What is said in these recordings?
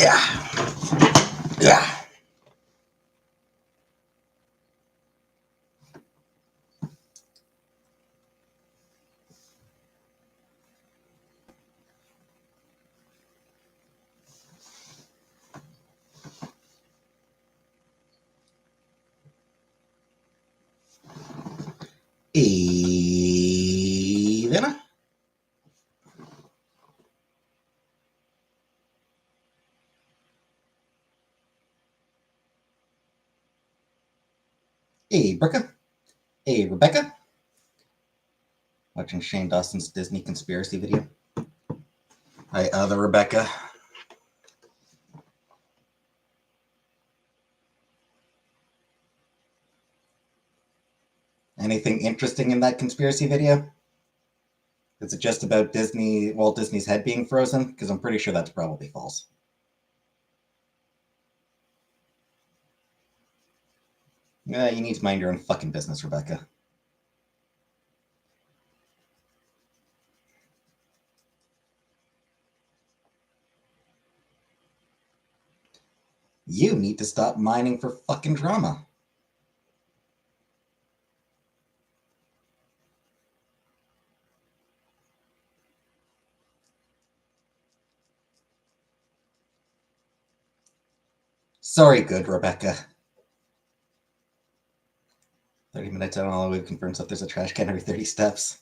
Yeah. Yeah. Even. Hey, Brooke. Hey, Rebecca. Watching Shane Dawson's Disney conspiracy video. Hi, other Rebecca. Anything interesting in that conspiracy video? Is it just about Walt Disney's head being frozen? Because I'm pretty sure that's probably false. Yeah, you need to mind your own fucking business, Rebecca. You need to stop mining for fucking drama. Sorry, good, Rebecca. 30 minutes out, all we've confirmed that there's a trash can every 30 steps.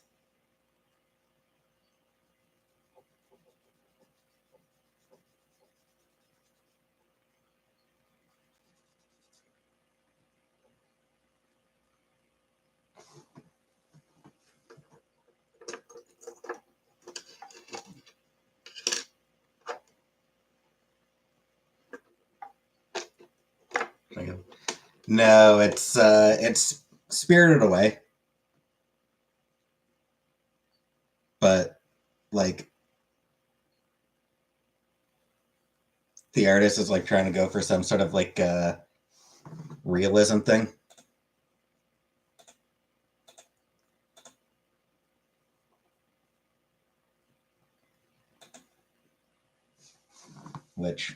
No, it's Spirited Away, but like the artist is like trying to go for some sort of like realism thing. Which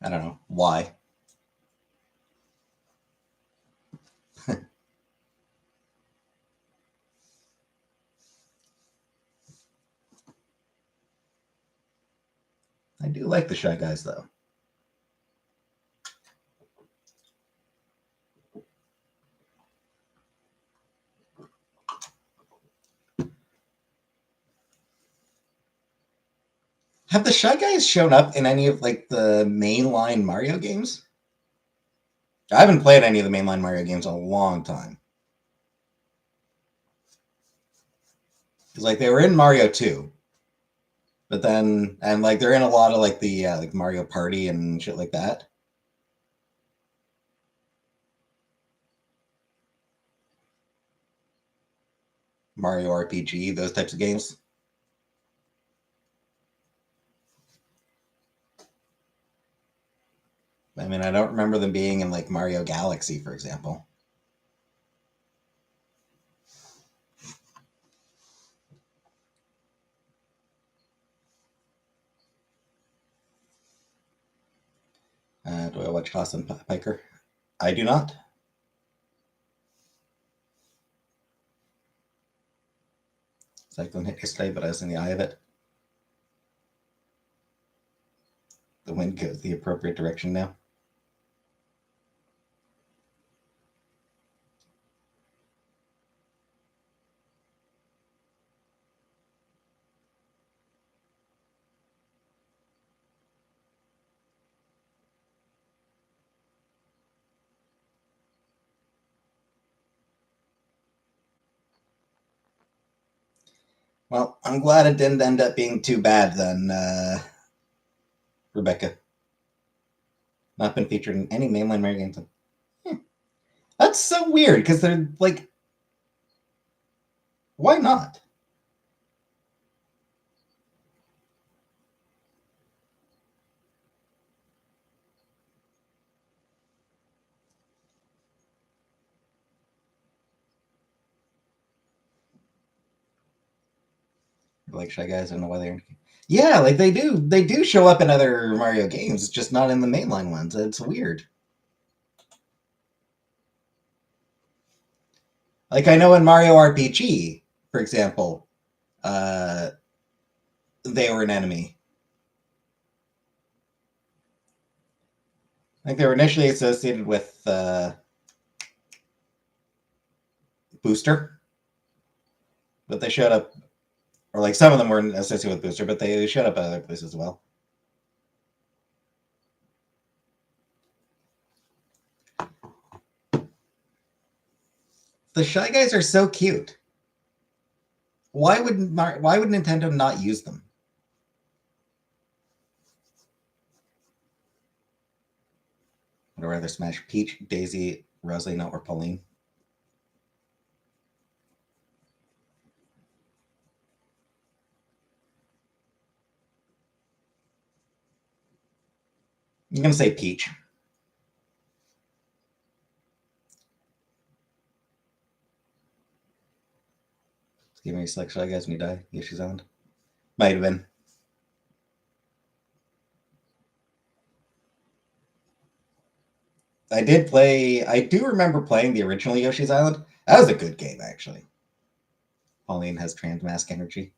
I don't know why. I do like the Shy Guys though. Have the Shy Guys shown up in any of like the mainline Mario games? I haven't played any of the mainline Mario games in a long time. Because like they were in Mario 2, but then and like they're in a lot of like the like Mario Party and shit like that. Mario RPG, those types of games. I mean, I don't remember them being in like Mario Galaxy, for example. Do I watch Hassan Piker? I do not. Cyclone hit yesterday, but I was in the eye of it. The wind goes the appropriate direction now. Well, I'm glad it didn't end up being too bad then, Rebecca. Not been featured in any mainline Mario games. That's so weird because they're like, why not? Like Shy Guys, I don't know why they're. Yeah, like they do. They do show up in other Mario games, just not in the mainline ones. It's weird. Like I know in Mario RPG, for example, uh, they were an enemy. Like they were initially associated with Booster, but they showed up, or like some of them were associated with Booster, but they showed up at other places as well. The Shy Guys are so cute. Why would Nintendo not use them? Would I rather smash Peach, Daisy, Rosalina, or Pauline? I'm gonna say Peach. Give me a select Shy Guys when you die. Yoshi's Island. Might have been. I did play. I do remember playing the original Yoshi's Island. That was a good game, actually. Pauline has Transmask energy.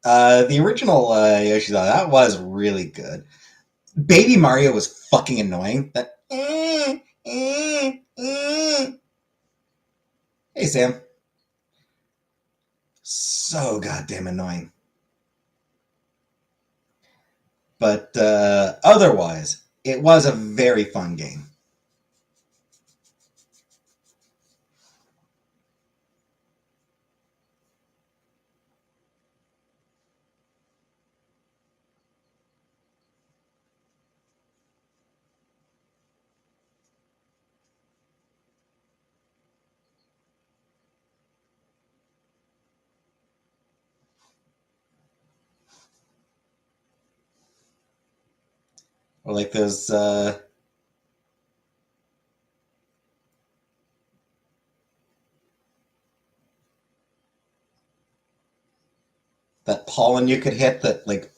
The original Yoshi's Island, that was really good. Baby Mario was fucking annoying. That. Hey, Sam. So goddamn annoying. But otherwise, it was a very fun game. Or like those. That pollen you could hit that like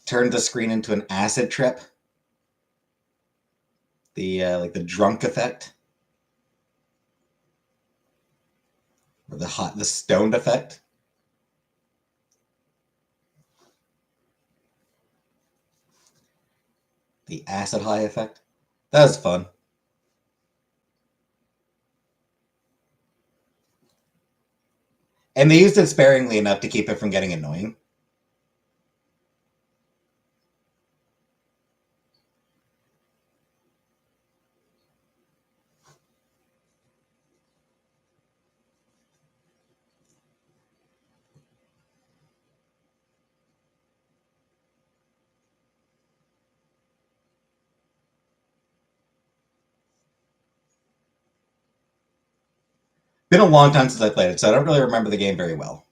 turned the screen into an acid trip. The like the drunk effect, or the stoned effect. The acid high effect. That was fun. And they used it sparingly enough to keep it from getting annoying. Been a long time since I played it, so I don't really remember the game very well.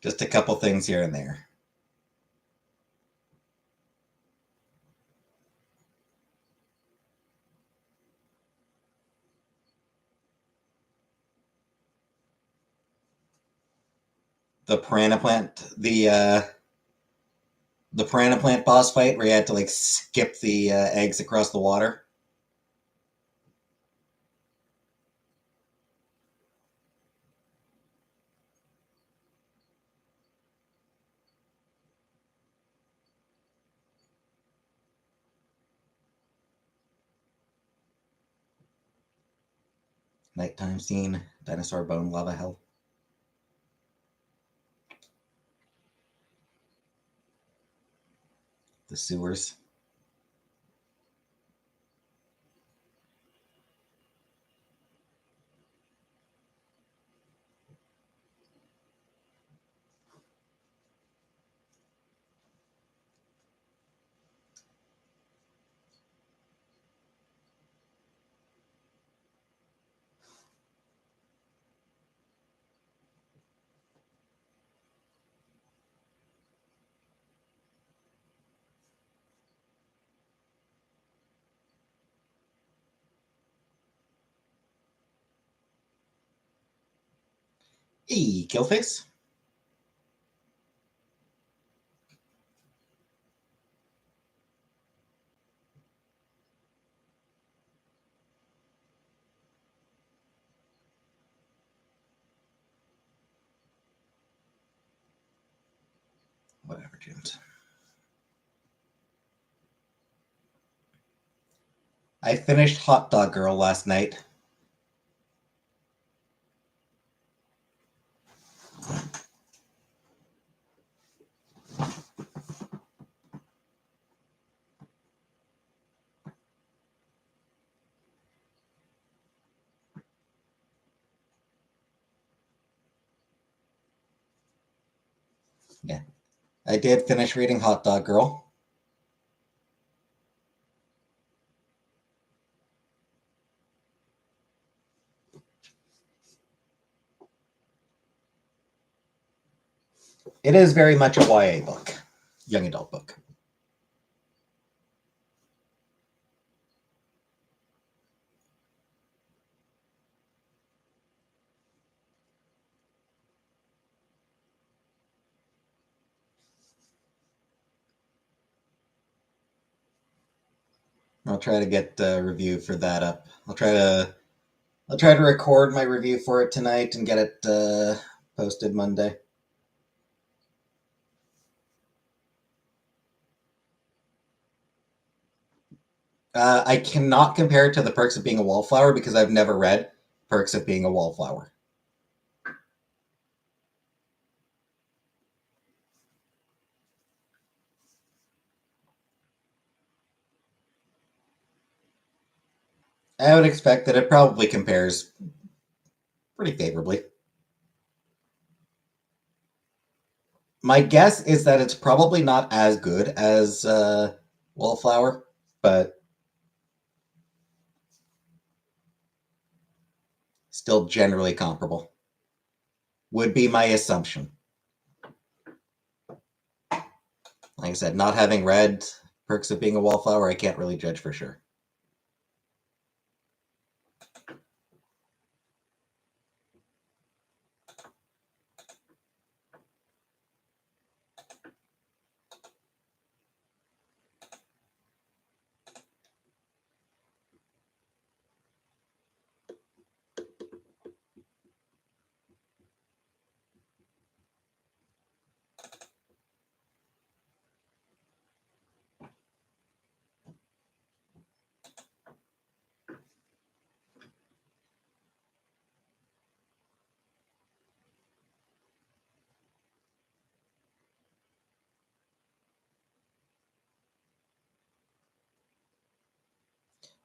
Just a couple things here and there. The piranha plant, the piranha plant boss fight where you had to like skip the eggs across the water. Nighttime scene, dinosaur bone lava hell. The sewers. Hey, Killface. Whatever, James. I finished Hot Dog Girl last night. Yeah. I did finish reading Hot Dog Girl. It is very much a YA book, young adult book. I'll try to get a review for that up. I'll try to record my review for it tonight and get it posted Monday. I cannot compare it to The Perks of Being a Wallflower because I've never read Perks of Being a Wallflower. I would expect that it probably compares pretty favorably. My guess is that it's probably not as good as Wallflower, but still generally comparable. Would be my assumption. Like I said, not having read Perks of Being a Wallflower, I can't really judge for sure.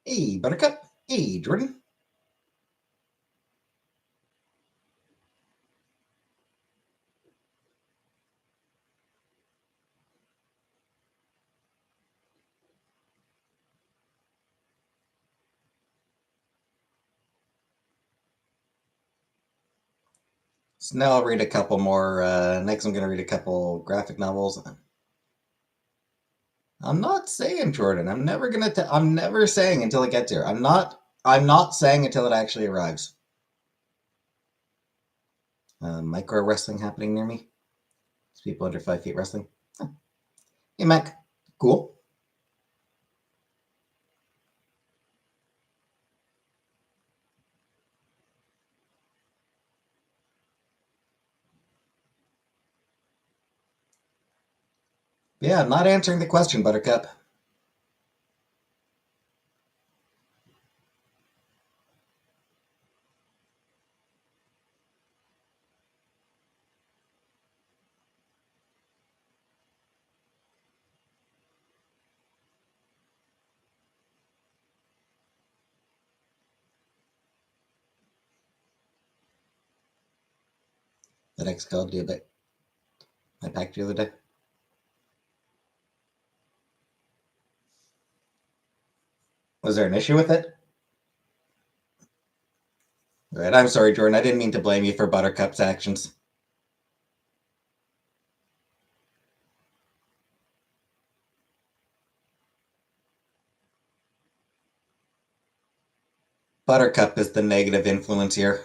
Hey, Buttercup. Hey, Jordan. So now I'll read a couple more. Next, I'm going to read a couple graphic novels. I'm not saying, Jordan. I'm never gonna. I'm never saying until it gets here. I'm not. I'm not saying until it actually arrives. Micro wrestling happening near me. It's people under 5 feet wrestling. Huh. Hey, Mac. Cool. Yeah, I'm not answering the question, Buttercup. The next call did that I packed the other day. Was there an issue with it? Right. I'm sorry, Jordan. I didn't mean to blame you for Buttercup's actions. Buttercup is the negative influence here.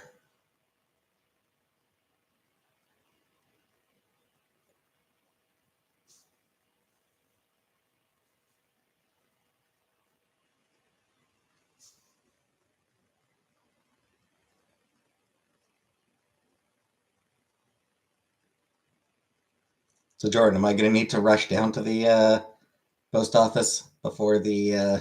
So, Jordan, am I going to need to rush down to the post office before the?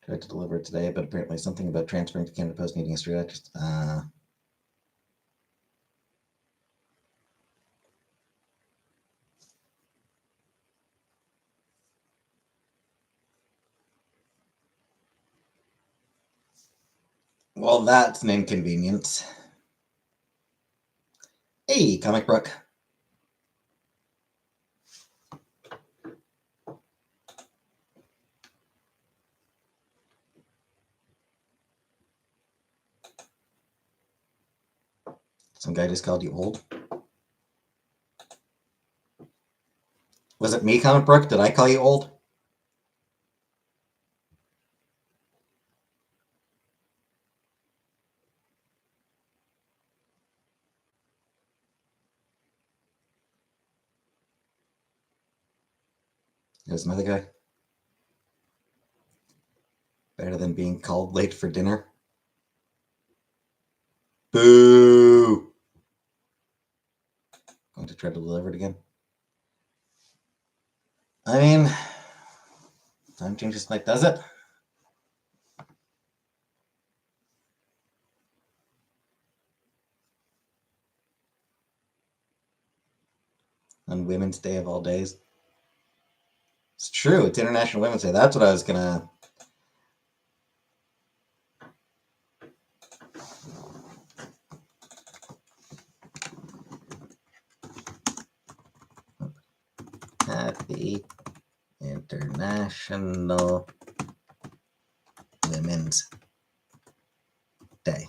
Tried to deliver it today, but apparently something about transferring to Canada Post needing a street address. Well, that's an inconvenience. Hey, Comic Brook. Some guy just called you old. Was it me, Comic Brook? Did I call you old? There's another guy. Better than being called late for dinner. Boo! Going to try to deliver it again. I mean, time changes like does it? On Women's Day of all days. It's true. It's International Women's Day. That's what I was gonna. Happy International Women's Day.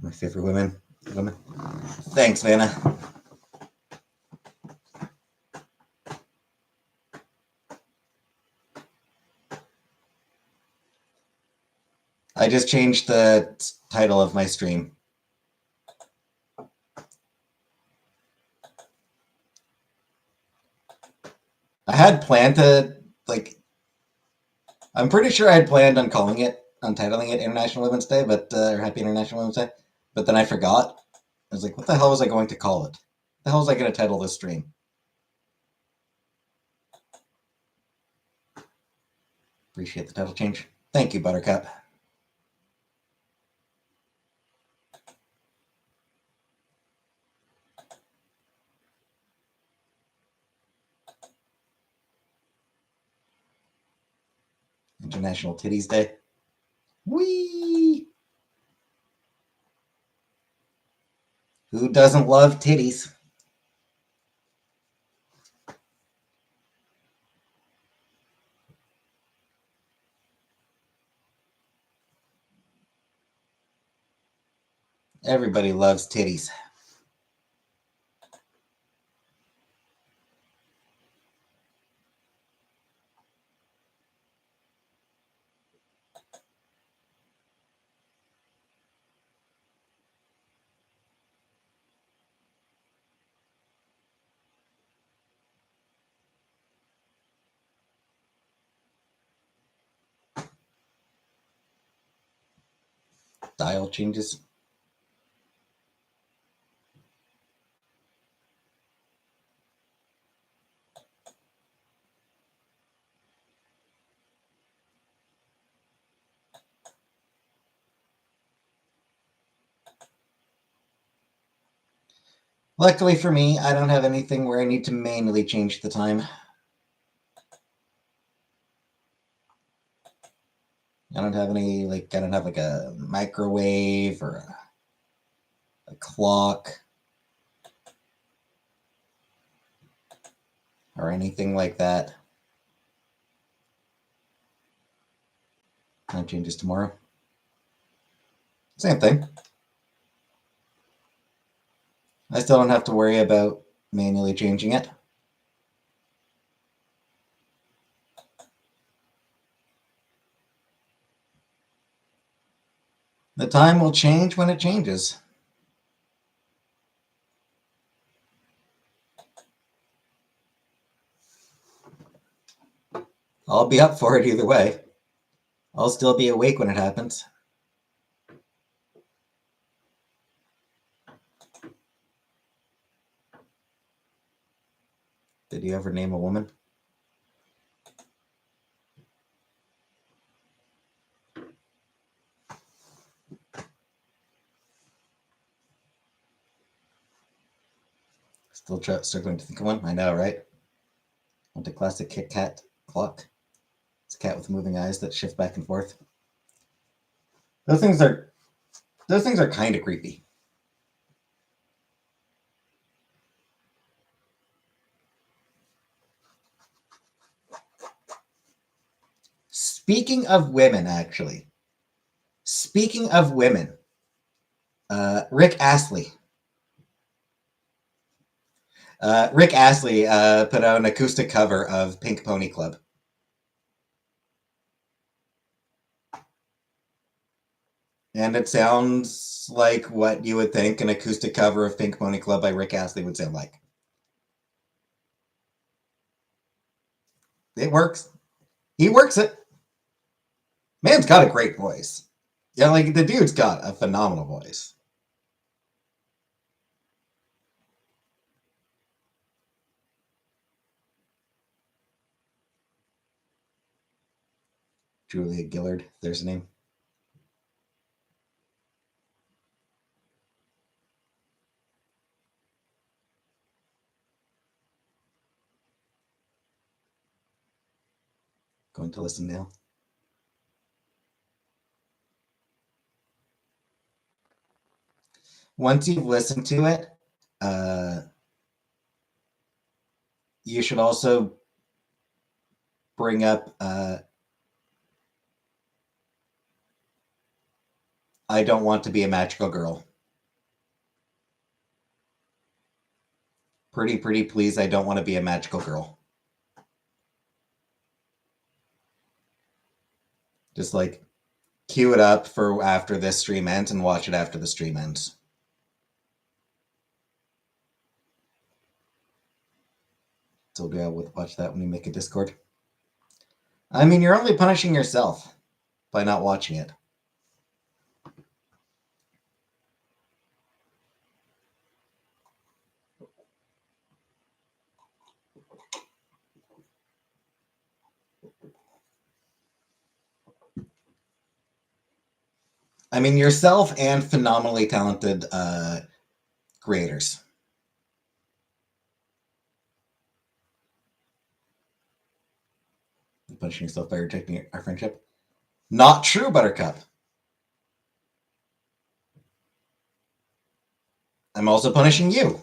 My favorite women. Thanks, Vanna. I just changed the title of my stream. I had planned to, I'm pretty sure I had planned on titling it International Women's Day, or Happy International Women's Day, but then I forgot. I was like, what the hell was I going to call it? What the hell was I going to title this stream? Appreciate the title change. Thank you, Buttercup. International Titties Day. Whee! Who doesn't love titties? Everybody loves titties. Dial changes. Luckily for me, I don't have anything where I need to manually change the time. I don't have a microwave or a clock or anything like that. Time changes tomorrow. Same thing. I still don't have to worry about manually changing it. The time will change when it changes. I'll be up for it either way. I'll still be awake when it happens. Did you ever name a woman? Still struggling to think of one? I know, right? Want a classic Kit Kat clock? It's a cat with moving eyes that shift back and forth. Those things are kind of creepy. Speaking of women, actually. Speaking of women, Rick Astley. Rick Astley put out an acoustic cover of Pink Pony Club. And it sounds like what you would think an acoustic cover of Pink Pony Club by Rick Astley would sound like. It works. He works it. Man's got a great voice. Yeah, like the dude's got a phenomenal voice. Julia Gillard, there's a name. Going to listen now. Once you've listened to it, you should also bring up I Don't Want to Be a Magical Girl. Pretty please, I don't want to be a magical girl. Just like cue it up for after this stream ends and watch it after the stream ends. So be able to watch that when you make a Discord. I mean, you're only punishing yourself by not watching it. I mean, yourself and phenomenally talented creators. You're punishing yourself by rejecting our friendship. Not true, Buttercup. I'm also punishing you.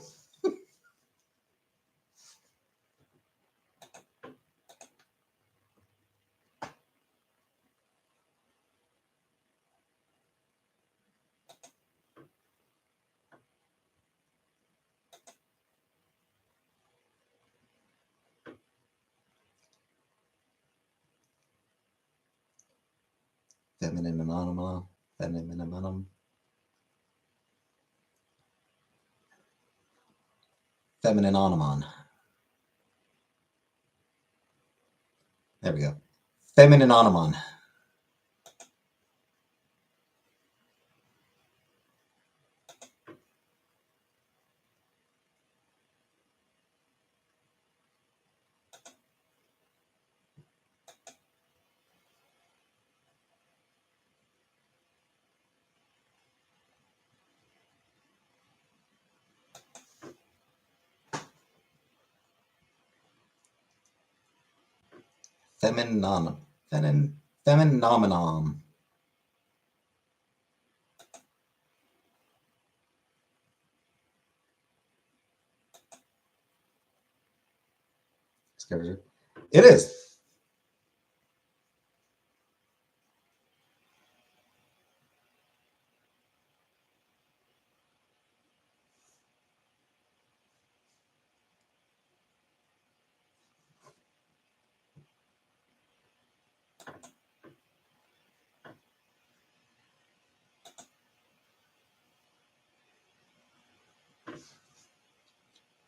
Feminine anonymous. Feminine anonymous. Feminine onomon. There we go. Feminine onomon. Feminomenon. It is.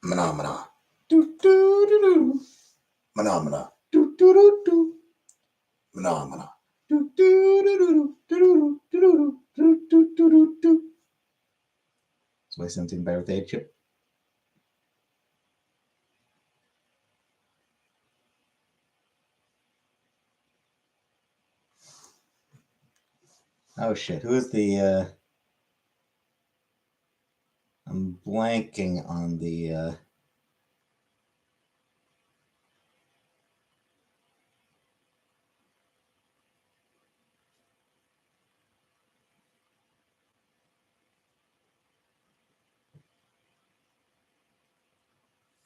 Phenomena. Do do do do. Phenomena. Do do do do. Phenomena. Is my something better with age chip? Oh shit! Who is the? I'm blanking on the.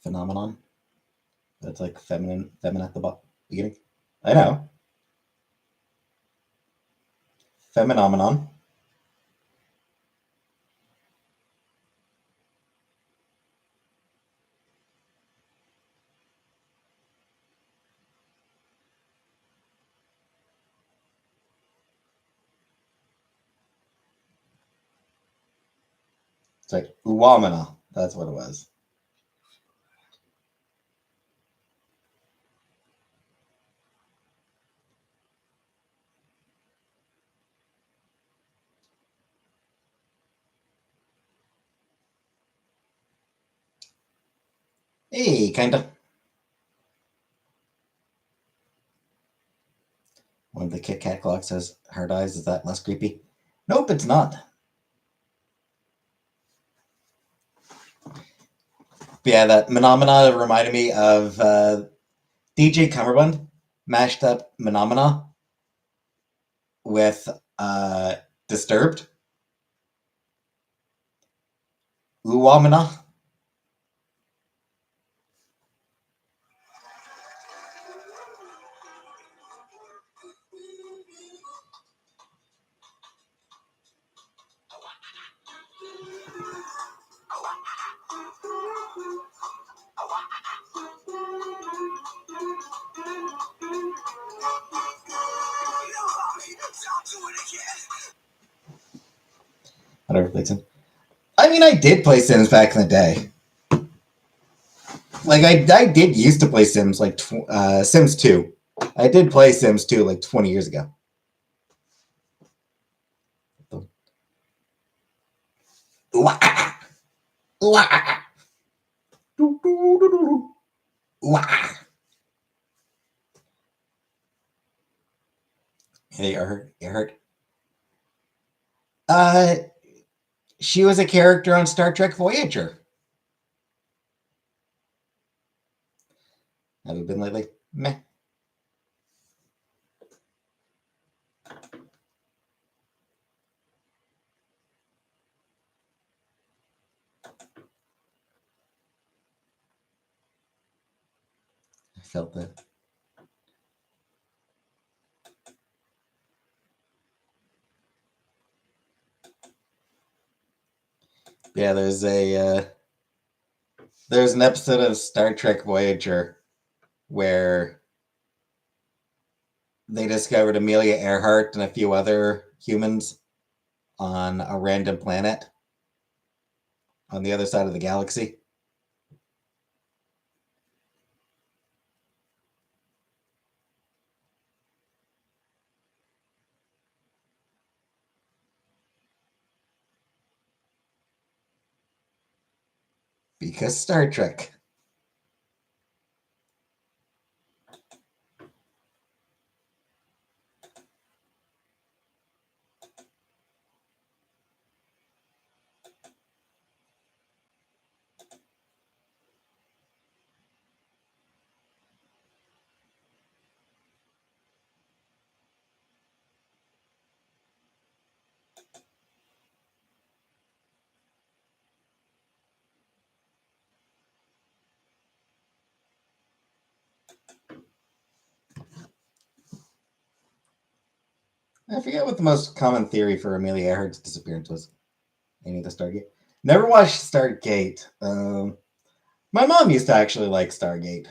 Phenomenon. That's like feminine at the beginning. I know. Phenomenon. It's like Uwamina. That's what it was. Hey, kinda. One of the Kit Kat clocks has hard eyes. Is that less creepy? Nope, it's not. But yeah, that Phenomena reminded me of DJ Cummerbund mashed up Phenomena with Disturbed. Uwamina. I never played Sims. I mean, I did play Sims back in the day. Like, I did used to play Sims, like Sims 2. I did play Sims 2 like 20 years ago. Hey, you heard? Uh, she was a character on Star Trek Voyager. Have you been lately? Meh. I felt that. Yeah, there's an episode of Star Trek Voyager where they discovered Amelia Earhart and a few other humans on a random planet on the other side of the galaxy. Because Star Trek. I forget what the most common theory for Amelia Earhart's disappearance was. Any of the Stargate? Never watched Stargate. My mom used to actually like Stargate.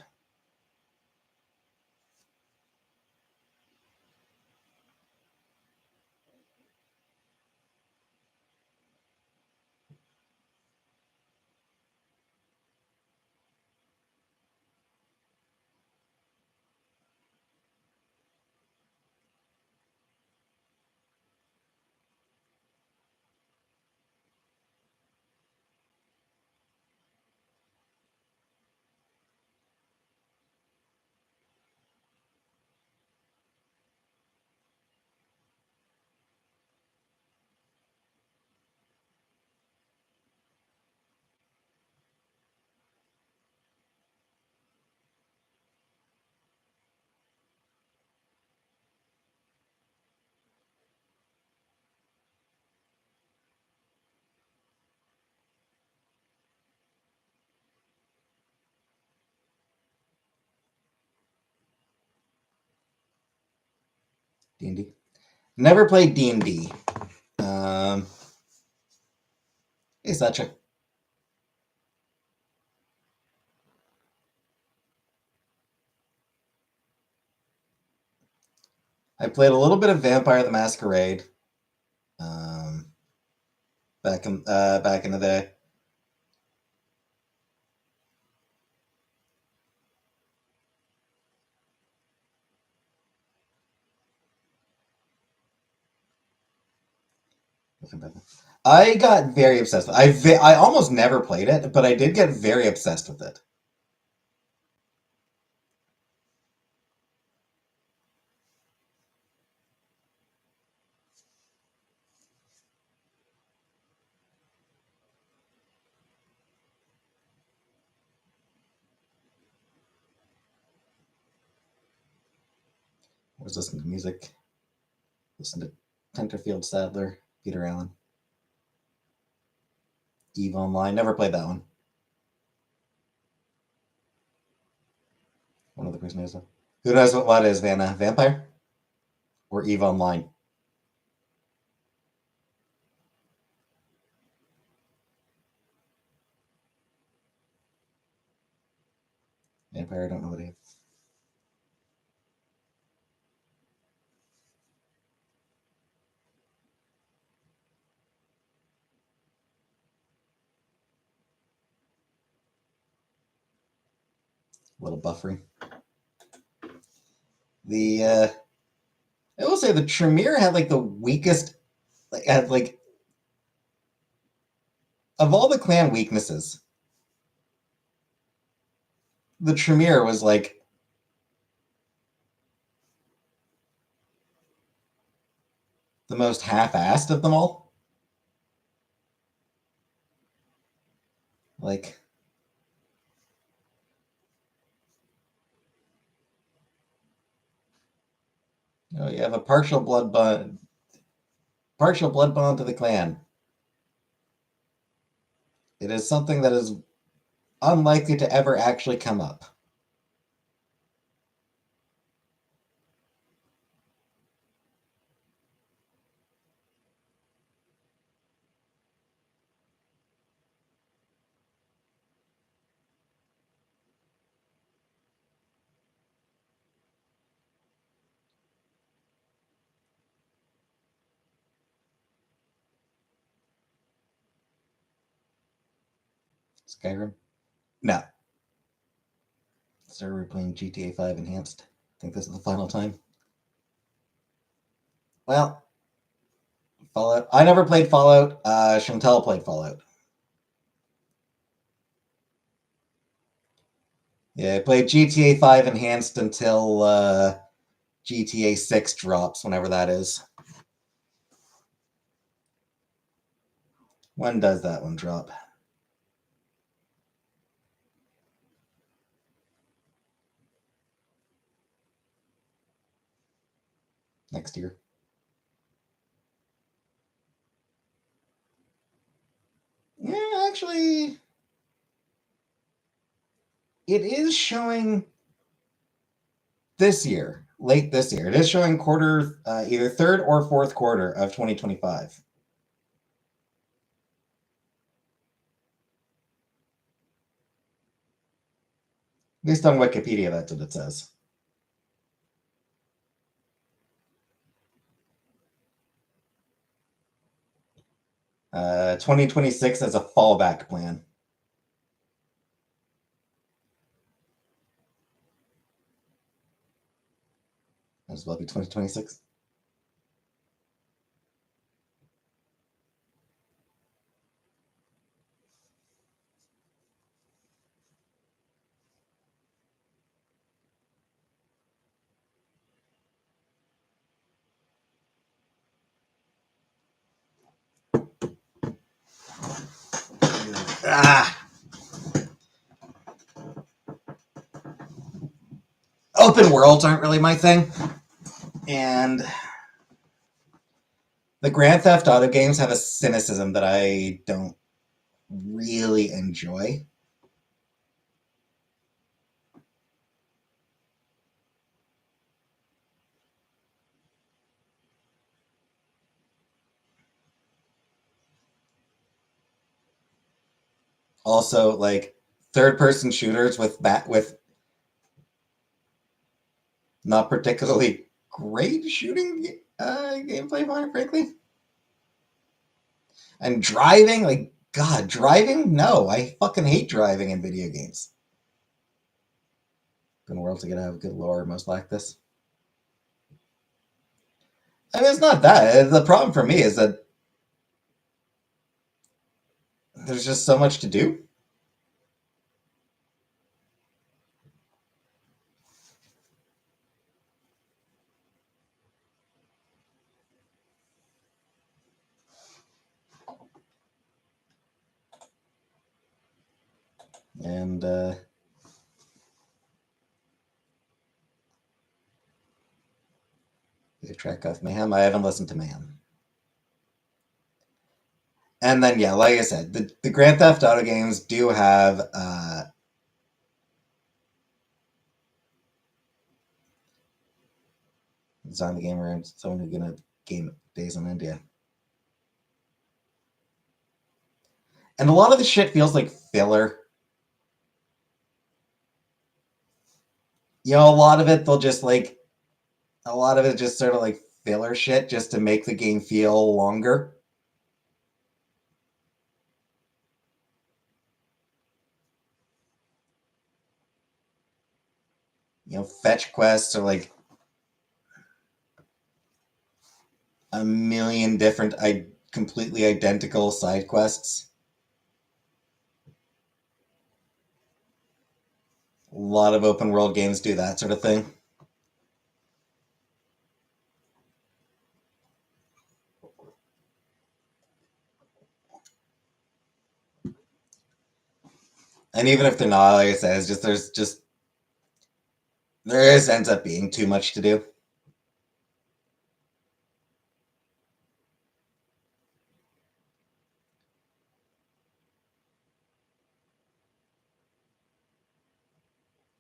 D&D. Never played D&D. Hey, Sacha. I played a little bit of Vampire the Masquerade. Back in the day. I got very obsessed. I almost never played it, but I did get very obsessed with it. I was listening to music. Listen to Tenterfield Sadler, Peter Allen. EVE Online. Never played that one. One other person knows that. Who knows what is, Vanna? Vampire? Or EVE Online? Vampire, I don't know what it is. A little buffering. I will say the Tremere had like the weakest, had like, of all the clan weaknesses, the Tremere was like the most half-assed of them all. Like, you have a partial blood bond to the clan. It is something that is unlikely to ever actually come up. Skyrim? No. Started playing GTA 5 Enhanced. I think this is the final time. Well, Fallout. I never played Fallout. Chantel played Fallout. Yeah, I played GTA 5 Enhanced until GTA 6 drops, whenever that is. When does that one drop? Next year. Yeah, actually, it is showing this year, late this year. It is showing either third or fourth quarter of 2025. Based on Wikipedia, that's what it says. 2026 as a fallback plan. As well be 2026. Open worlds aren't really my thing. And the Grand Theft Auto games have a cynicism that I don't really enjoy. Also, like third-person shooters with not particularly great shooting gameplay, frankly. And driving, like God, driving? No, I fucking hate driving in video games. Open worlds are gonna have good lore, most like this. I mean, it's not that. The problem for me is that there's just so much to do. And track off Mayhem. I haven't listened to Mayhem. And then yeah, like I said, the Grand Theft Auto games do have design the game around someone who's gonna game days in India. And a lot of the shit feels like filler. You know, a lot of it they'll just like a lot of it just sort of like filler shit just to make the game feel longer. You know, fetch quests are like a million different completely identical side quests. A lot of open world games do that sort of thing. And even if they're not, like I said, it's just there is ends up being too much to do.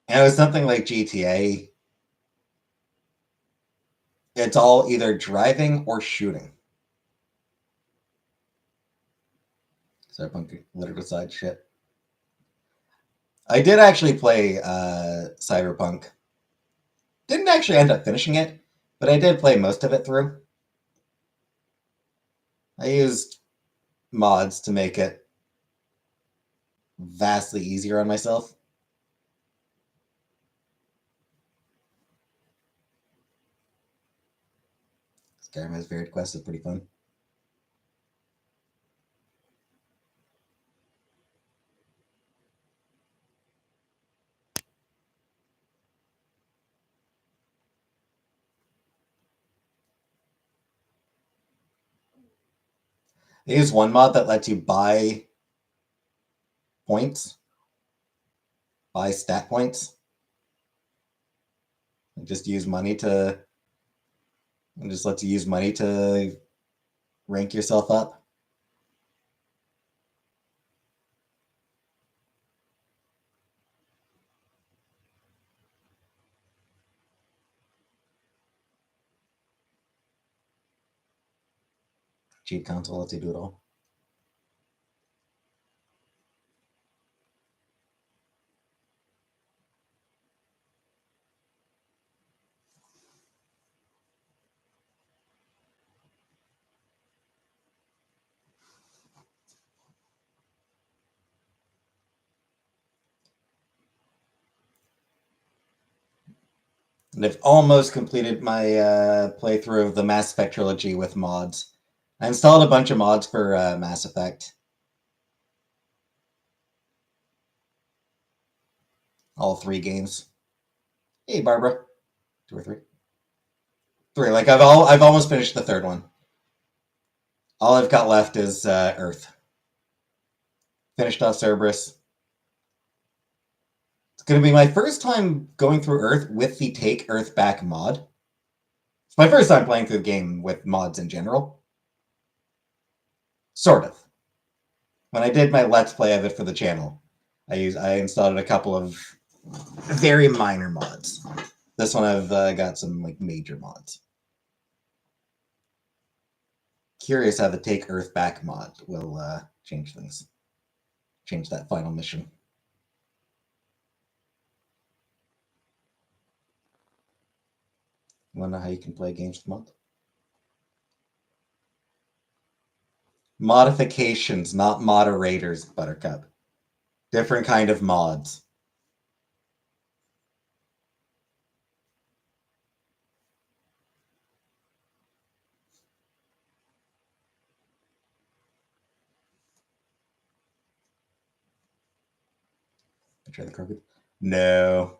And it was something like GTA. It's all either driving or shooting. Cyberpunk let her decide shit. I did actually play Cyberpunk. Didn't actually end up finishing it, but I did play most of it through. I used mods to make it vastly easier on myself. Skyrim has varied quests is pretty fun. I used one mod that lets you buy points, buy stat points, and just use money to, and just lets you use money to rank yourself up. Cheat console lets you do it all. And I've almost completed my playthrough of the Mass Effect trilogy with mods. I installed a bunch of mods for Mass Effect. All three games. Hey, Barbara. Two or three? Three. Like I've almost finished the third one. All I've got left is Earth. Finished off Cerberus. It's going to be my first time going through Earth with the Take Earth Back mod. It's my first time playing through the game with mods in general. Sort of. When I did my Let's Play of it for the channel, I installed a couple of very minor mods. This one I've got some like major mods. Curious how the Take Earth Back mod will change things. change that final mission. You want to know how you can play games of the month? Modifications, not moderators, Buttercup. Different kind of mods. Betray the Krogans? No.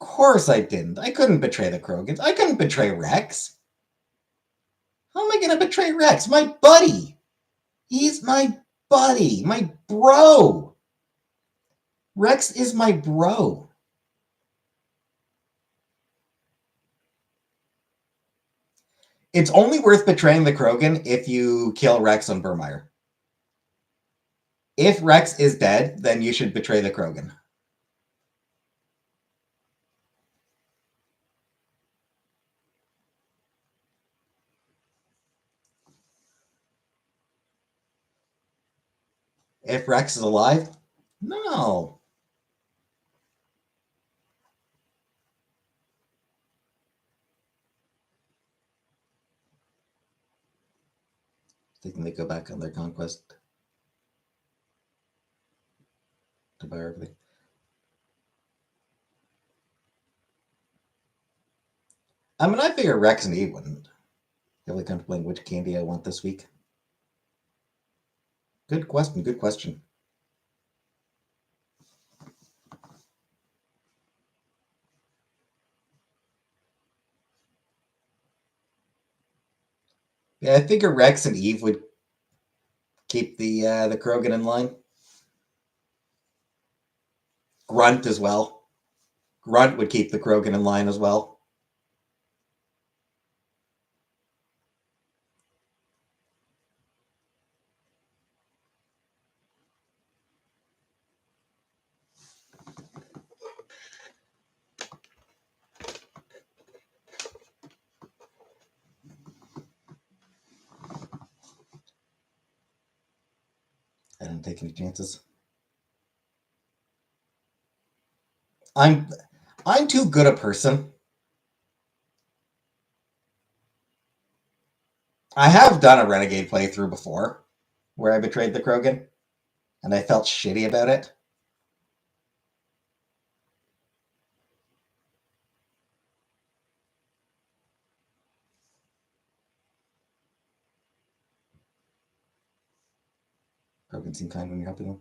Of course I didn't. I couldn't betray the Krogans. I couldn't betray Rex. How am I going to betray Rex? My buddy. He's my buddy. My bro. Rex is my bro. It's only worth betraying the Krogan if you kill Rex on Burmire. If Rex is dead, then you should betray the Krogan. If Rex is alive, no. Thinking they go back on their conquest to buy everything. I mean, I figure Rex and Eve wouldn't. Really contemplating which candy I want this week. Good question. Good question. Yeah, I figure Rex and Eve would keep the Krogan in line. Grunt as well. Grunt would keep the Krogan in line as well. I don't take any chances. I'm too good a person. I have done a Renegade playthrough before where I betrayed the Krogan, and I felt shitty about it. Krogan seem kind when you're helping them.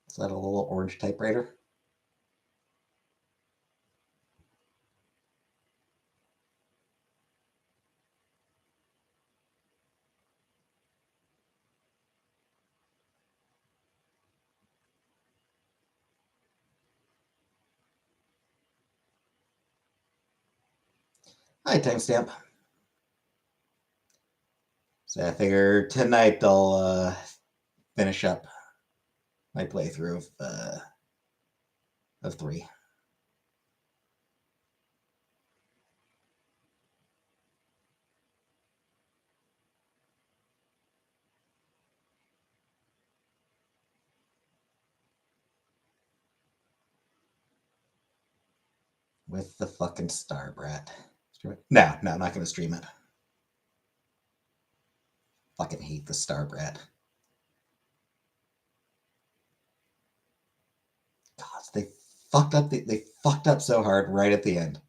Is that a little orange typewriter? Hi, timestamp. So I figure tonight I'll finish up my playthrough of 3. With the fucking Star Brat. No, I'm not going to stream it. Fucking hate the Star Brat. God, they fucked up. They fucked up so hard right at the end.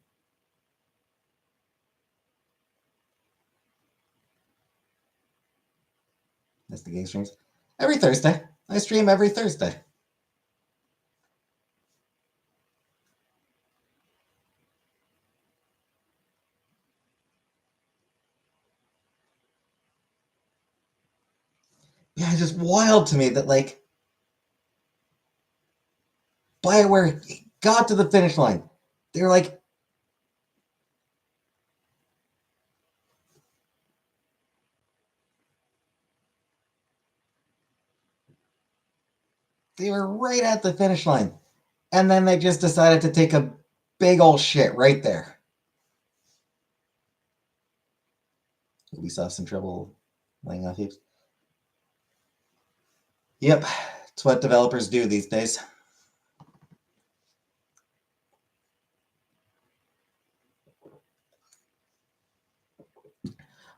That's the game streams. Every Thursday. I stream every Thursday. Yeah, it's just wild to me that, like, BioWare got to the finish line. They're like, They were right at the finish line. And then they just decided to take a big old shit right there. Ubisoft's in trouble laying off heaps. Yep, it's what developers do these days.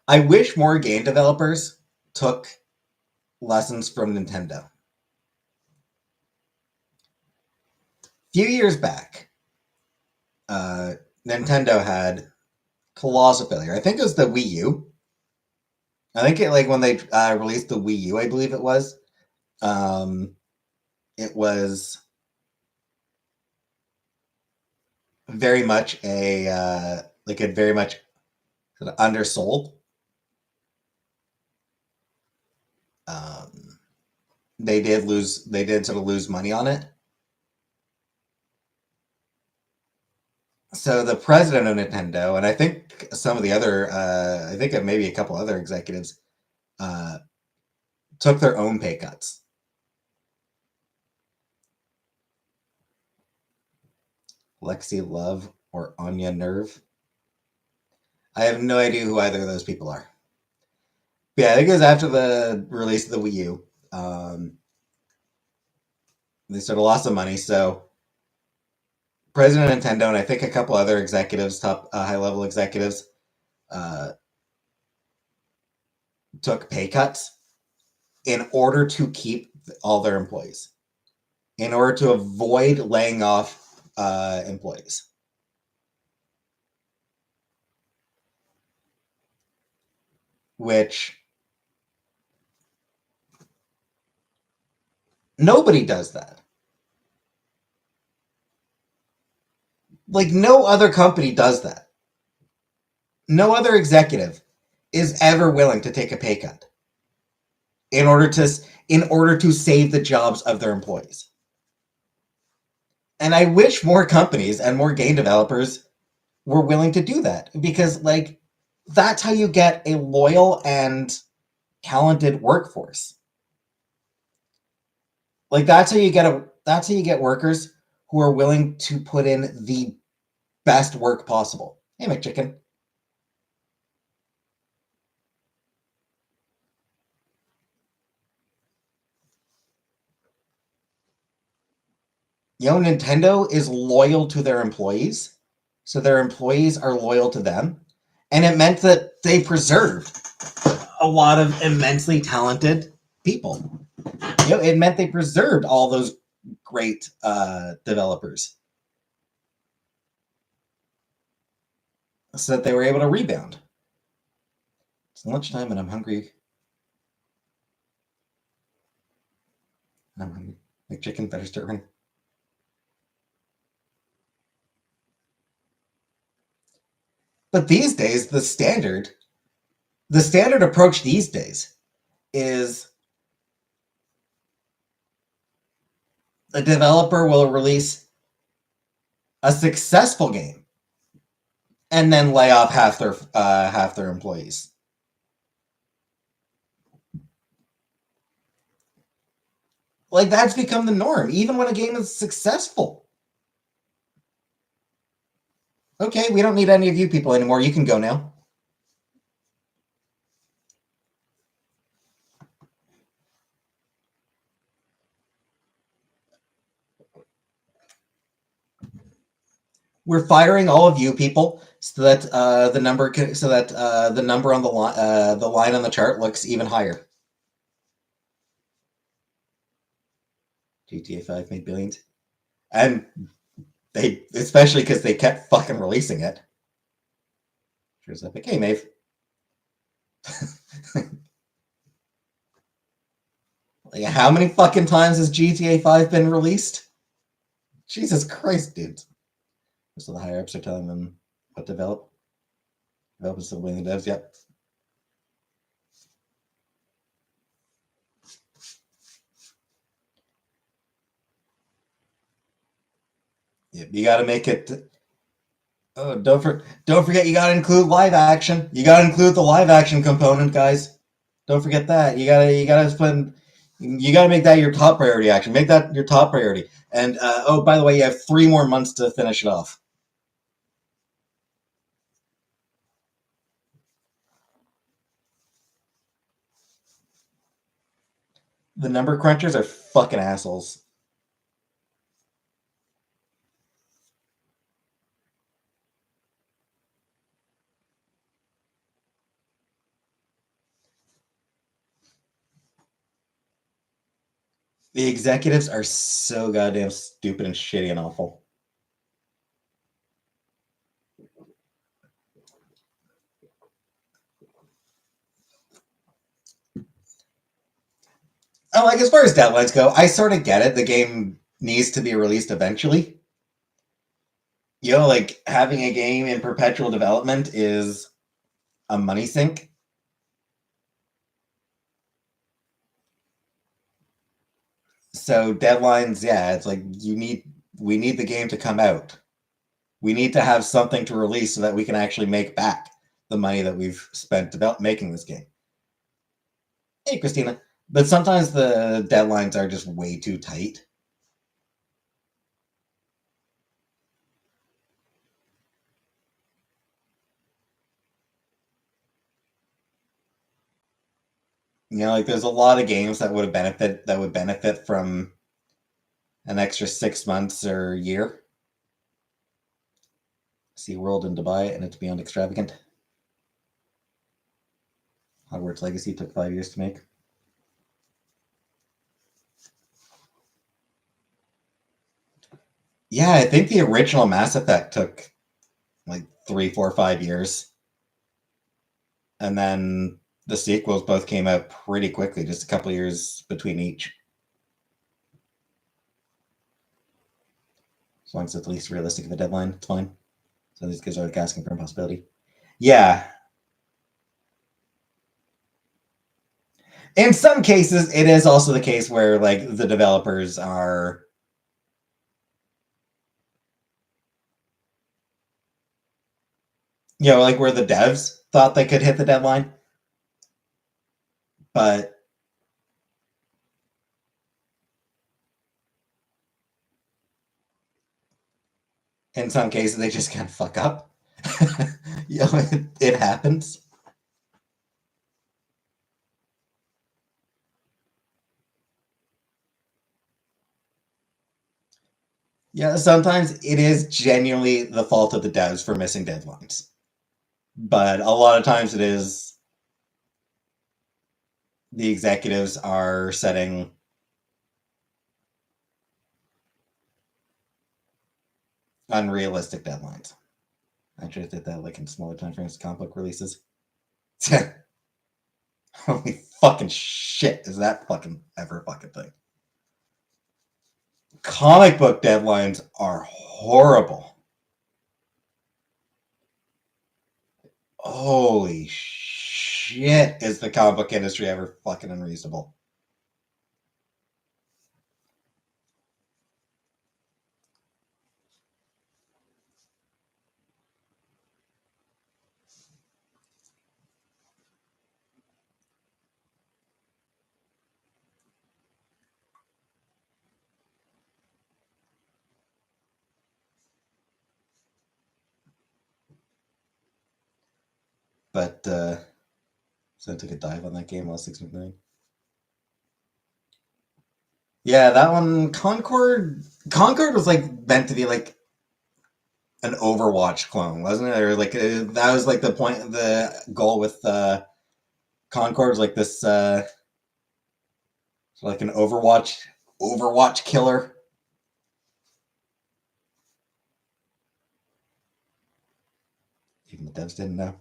I wish more game developers took lessons from Nintendo. A few years back, Nintendo had colossal failure. I think it was the Wii U. I think when they released the Wii U, I believe it was. It was very much very much sort of undersold. They did sort of lose money on it. So the president of Nintendo, and I think some of the other, I think maybe a couple other executives, took their own pay cuts. Lexi Love or Anya Nerve. I have no idea who either of those people are. But yeah, I think it was after the release of the Wii U. They sort of lost some money, so president of Nintendo and I think a couple other executives, top high-level executives, took pay cuts in order to keep all their employees, in order to avoid laying off employees. Which nobody does that. Like, no other company does that. No other executive is ever willing to take a pay cut in order to save the jobs of their employees. And I wish more companies and more game developers were willing to do that, because that's how you get a loyal and talented workforce. That's how you get workers who are willing to put in the best work possible. Hey, McChicken. Nintendo is loyal to their employees, so their employees are loyal to them, and it meant that they preserved a lot of immensely talented people. It meant they preserved all those great developers, so that they were able to rebound. It's lunchtime and I'm hungry. McChicken better start running. But these days, the standard approach these days is a developer will release a successful game and then lay off half their employees. That's become the norm, even when a game is successful. Okay, we don't need any of you people anymore. You can go now. We're firing all of you people so that the number on the line on the chart looks even higher. GTA 5 made billions, and they, especially because they kept fucking releasing it. Here's Epic. Hey, Maeve. How many fucking times has GTA 5 been released? Jesus Christ, dude. So the higher ups are telling them what to develop. Developers still winning the devs, yep. Yep, you got to make it. Oh, don't forget, you got to include live action. You got to include the live action component, guys. Don't forget that. You gotta spend. You got to make that your top priority action. Make that your top priority. And oh, by the way, you have 3 more months to finish it off. The number crunchers are fucking assholes. The executives are so goddamn stupid and shitty and awful. Like as far as deadlines go, I sort of get it. The game needs to be released eventually. Like having a game in perpetual development is a money sink. So deadlines, yeah, it's like we need the game to come out. We need to have something to release so that we can actually make back the money that we've spent making this game. Hey, Christina. But sometimes the deadlines are just way too tight. Like there's a lot of games that would benefit from an extra 6 months or a year. SeaWorld in Dubai, and it's beyond extravagant. Hogwarts Legacy took 5 years to make. Yeah, I think the original Mass Effect took like 3, 4, 5 years. And then the sequels both came out pretty quickly, just a couple years between each. As long as it's at least realistic of a deadline, it's fine. So these guys are like asking for impossibility. Yeah. In some cases, it is also the case where like the developers are like where the devs thought they could hit the deadline. But in some cases, they just can't fuck up. It happens. Yeah, sometimes it is genuinely the fault of the devs for missing deadlines. But a lot of times it is the executives are setting unrealistic deadlines. Actually, I did that like in smaller time frames, comic book releases. Holy fucking shit, is that fucking ever a fucking thing? Comic book deadlines are horrible. Holy shit, is the comic book industry ever fucking unreasonable? But so I took a dive on that game last 6.9. Yeah, that one Concord was like meant to be like an Overwatch clone, wasn't it? Or like that was like the goal with Concord was like this like an Overwatch killer. Even the devs didn't know.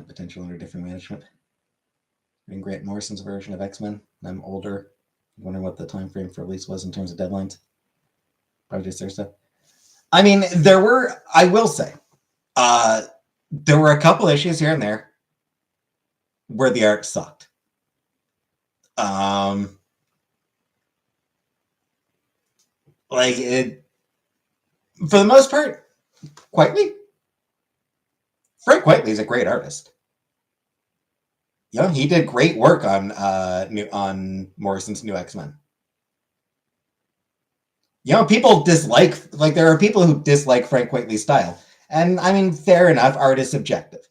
Potential under different management. Reading Grant Morrison's version of X-Men. I'm older. I'm wondering what the time frame for release was in terms of deadlines. Probably just their stuff. I mean, there were. I will say, There were a couple issues here and there where the art sucked. Like it, for the most part, Frank Quitely's a great artist. You know, he did great work on Morrison's New X-Men. You know, people like there are people who dislike Frank Quitely's style, and I mean, fair enough. Art is subjective,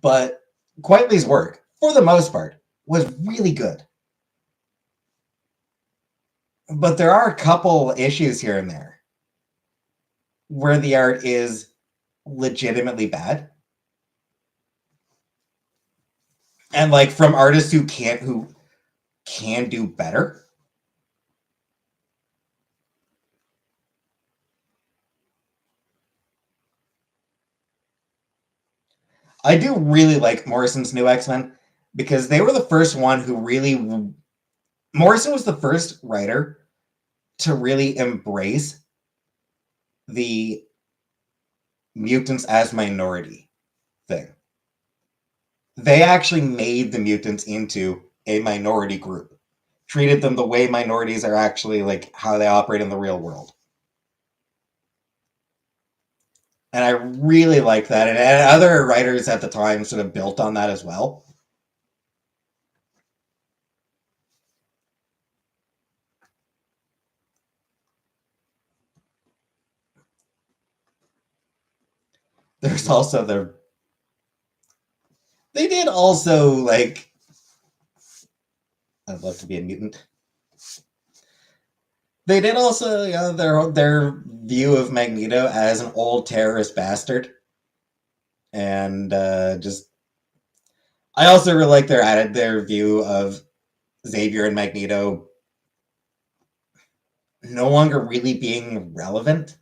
but Quitely's work, for the most part, was really good. But there are a couple issues here and there where the art is legitimately bad, and like from artists who can do better. I do really like Morrison's New X-Men because they were the first one who really. Morrison was the first writer to really embrace the mutants as minority thing. They actually made the mutants into a minority group, treated them the way minorities are actually like how they operate in the real world. And I really like that. And other writers at the time sort of built on that as well. There's also they did also like, I'd love to be a mutant. They did also, you know, their view of Magneto as an old terrorist bastard, and just I also really like their view of Xavier and Magneto no longer really being relevant.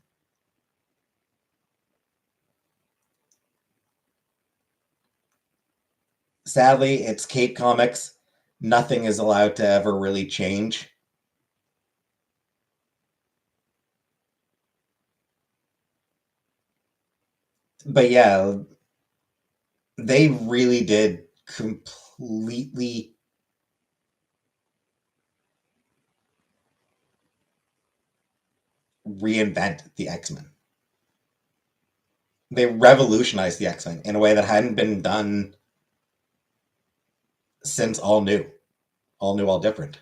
Sadly, it's Cape Comics. Nothing is allowed to ever really change. But yeah, they really did completely reinvent the X-Men. They revolutionized the X-Men in a way that hadn't been done since All New, All Different.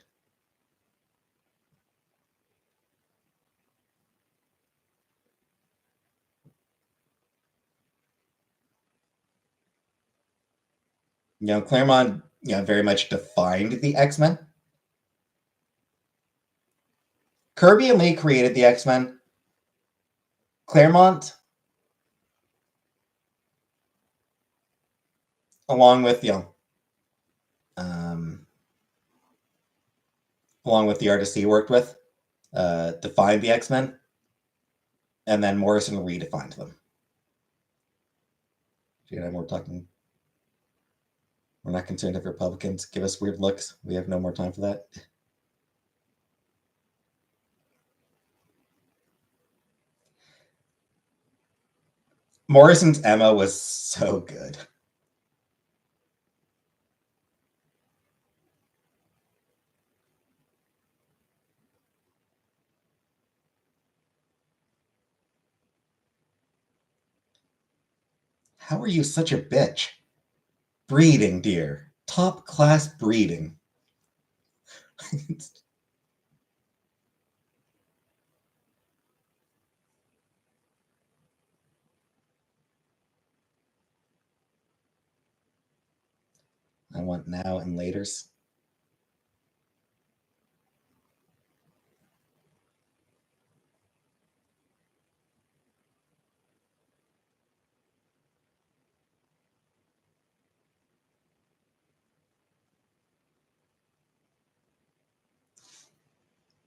You know, Claremont, you know, very much defined the X-Men. Kirby and Lee created the X-Men. Claremont, along with um, along with the artists he worked with, defined the X-Men, and then Morrison redefined them. You know, we're not concerned if Republicans give us weird looks. We have no more time for that. Morrison's Emma was so good. How are you such a bitch? Breeding, dear. Top class breeding. I want now and laters.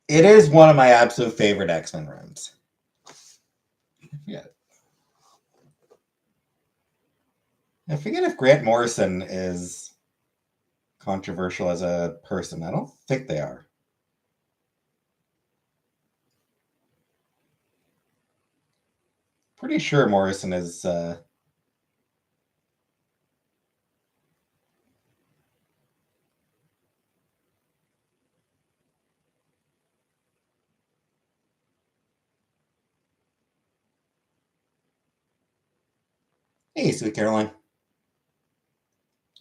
It is one of my absolute favorite X-Men runs. Yeah. I forget if Grant Morrison is controversial as a person. I don't think they are. Pretty sure Morrison is Hey, sweet Caroline.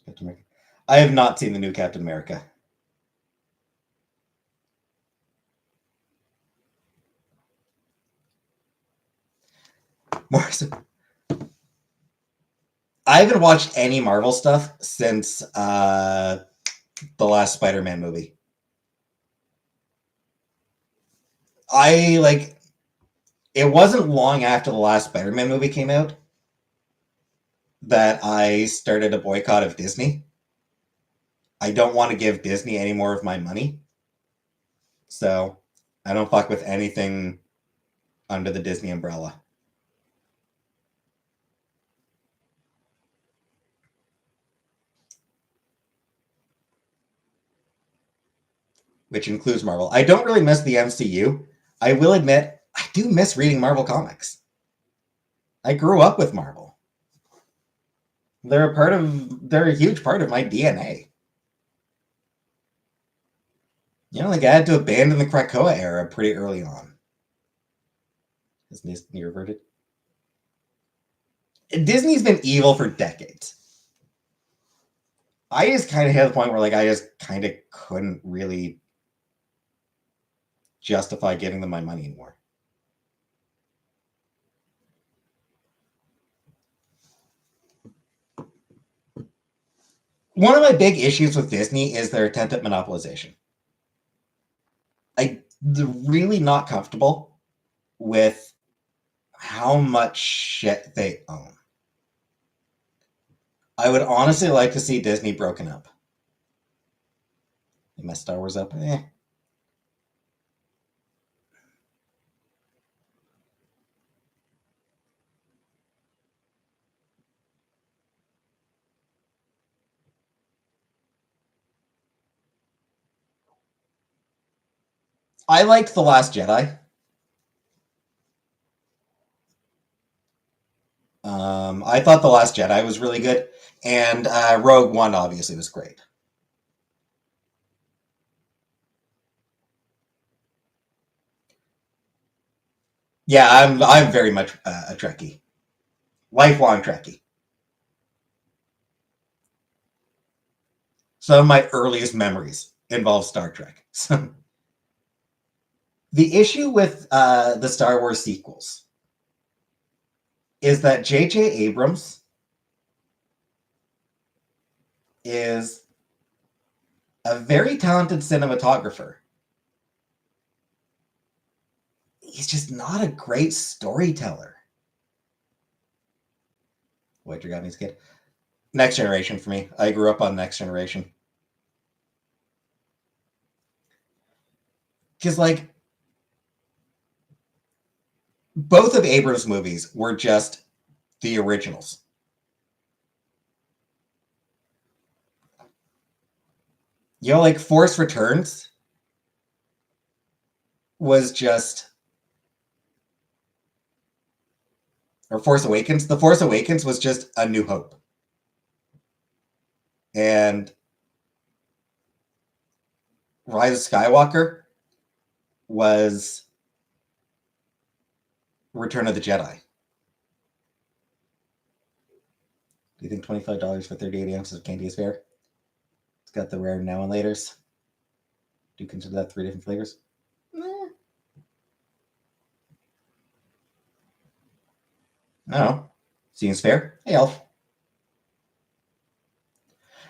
Captain America. I have not seen the new Captain America. Morrison. I haven't watched any Marvel stuff since the last Spider-Man movie. It wasn't long after the last Spider-Man movie came out that I started a boycott of Disney. I don't want to give Disney any more of my money. So I don't fuck with anything under the Disney umbrella. Which includes Marvel. I don't really miss the MCU. I will admit, I do miss reading Marvel comics. I grew up with Marvel. They're a huge part of my DNA. You know, like I had to abandon the Krakoa era pretty early on. Is Disney reverted? Disney's been evil for decades. I just kind of hit the point where I just kind of couldn't really justify giving them my money anymore. One of my big issues with Disney is their attempt at monopolization. I'm really not comfortable with how much shit they own. I would honestly like to see Disney broken up. You messed Star Wars up? I liked The Last Jedi. I thought The Last Jedi was really good, and Rogue One obviously was great. Yeah, I'm very much a Trekkie, lifelong Trekkie. Some of my earliest memories involve Star Trek. The issue with the Star Wars sequels is that J.J. Abrams is a very talented cinematographer. He's just not a great storyteller. Voyager got me as a kid. Next Generation for me. I grew up on Next Generation. Because, both of Abrams' movies were just the originals. You know, Force Returns was just... Or Force Awakens. The Force Awakens was just A New Hope. And Rise of Skywalker was Return of the Jedi. Do you think $25 for 38 ounces of candy is fair? It's got the rare now and laters. Do you consider that 3 different flavors? No. Seems fair. Hey, Elf.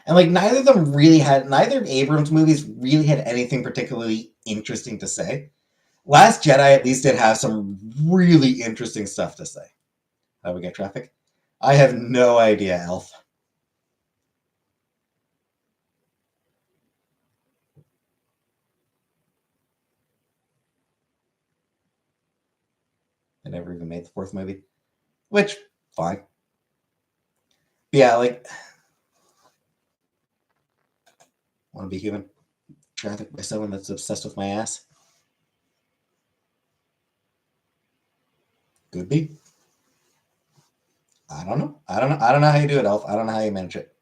And neither of Abrams' movies really had anything particularly interesting to say. Last Jedi at least did have some really interesting stuff to say. How do we get traffic? I have no idea, Elf. I never even made the 4th movie. Which, fine. But yeah, want to be human? Trafficked by someone that's obsessed with my ass? Could be. I don't know. I don't know how you do it, Elf. I don't know how you manage it.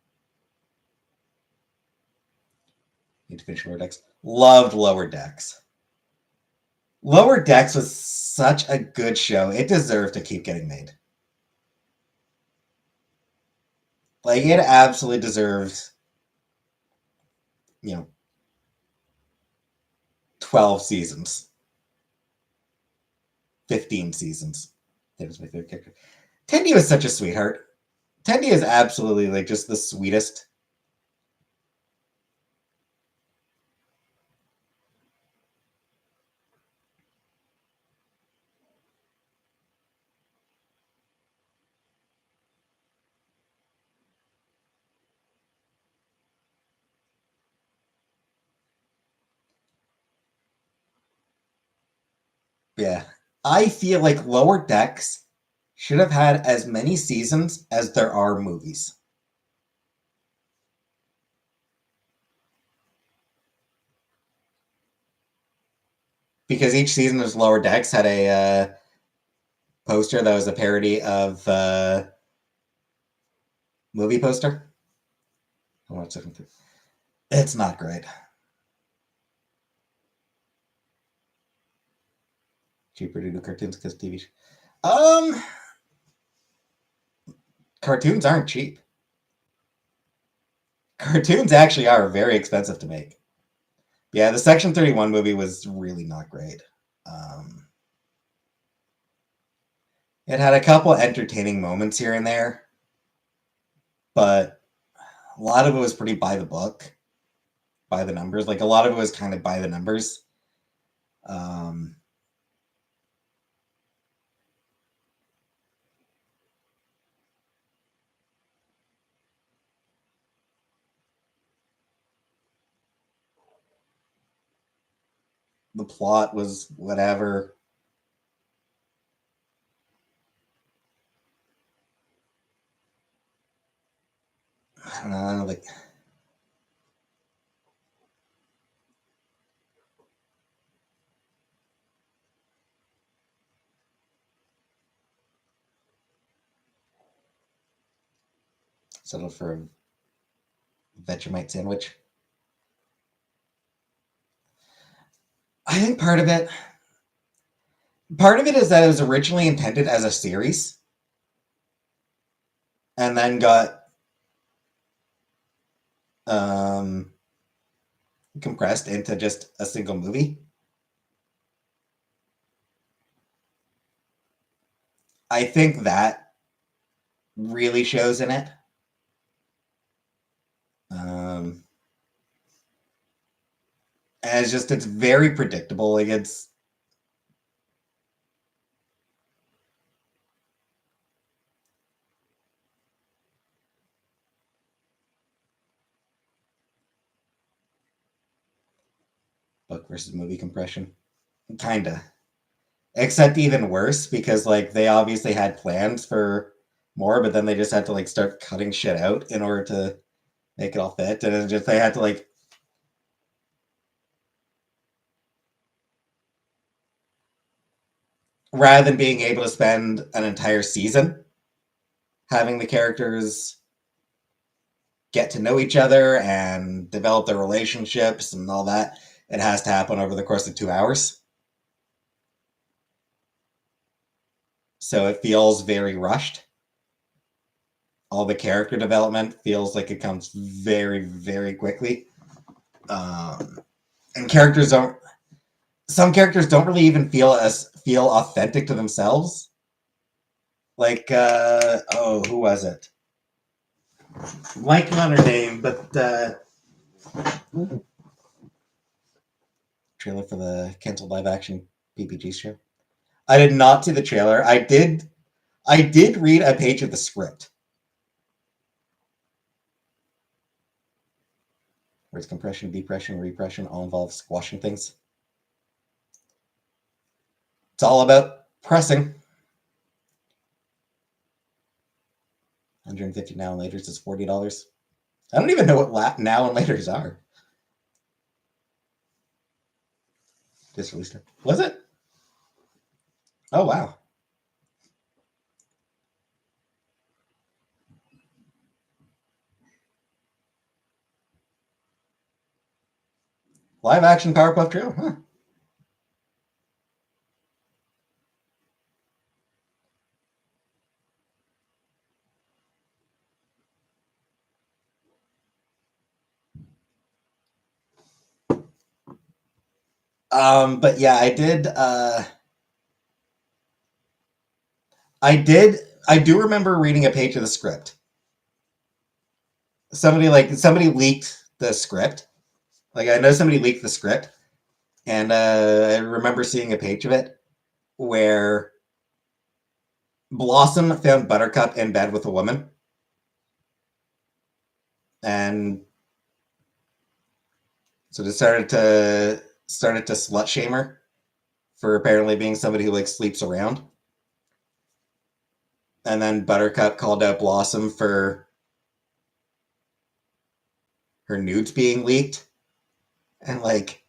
Need to finish Lower Decks. Loved Lower Decks. Lower Decks was such a good show. It deserved to keep getting made. Like, it absolutely deserves, 12 seasons. 15 seasons. That was my favorite character. Tendi was such a sweetheart. Tendi is absolutely, like, just the sweetest. Yeah. I feel like Lower Decks should have had as many seasons as there are movies. Because each season of Lower Decks had a poster that was a parody of movie poster. It's not great. Cheaper to do cartoons because TV. Um, Cartoons aren't cheap. Cartoons actually are very expensive to make. Yeah, the Section 31 movie was really not great. Um, it had a couple entertaining moments here and there, but a lot of it was pretty by the book, by the numbers. Like, a lot of it was kind of by the numbers. Um, the plot was whatever. I don't know, like, settled for a Vegemite sandwich. I think part of it is that it was originally intended as a series and then got um, compressed into just a single movie. I think that really shows in it. Um, and it's very predictable. Like, it's book versus movie compression, kinda. Except even worse because like they obviously had plans for more, but then they just had to like start cutting shit out in order to make it all fit, and it just they had to like rather than being able to spend an entire season having the characters get to know each other and develop their relationships and all that, it has to happen over the course of 2 hours. So it feels very rushed. All the character development feels like it comes very, very quickly. And characters don't. Some characters don't really even feel authentic to themselves. Like, who was it? Blanking on her name, but trailer for the canceled live action PPG show. I did not see the trailer. I did read a page of the script. Where it's compression, depression, repression, all involve squashing things. It's all about pressing. 150 now and later is $40. I don't even know what now and later's are. Just released it. Was it? Oh wow. Live action Powerpuff Girl, huh? But yeah, I did. I do remember reading a page of the script. Somebody leaked the script. Like I know somebody leaked the script, and I remember seeing a page of it where Blossom found Buttercup in bed with a woman, and so they started to slut shame her for apparently being somebody who like sleeps around. And then Buttercup called out Blossom for her nudes being leaked, and like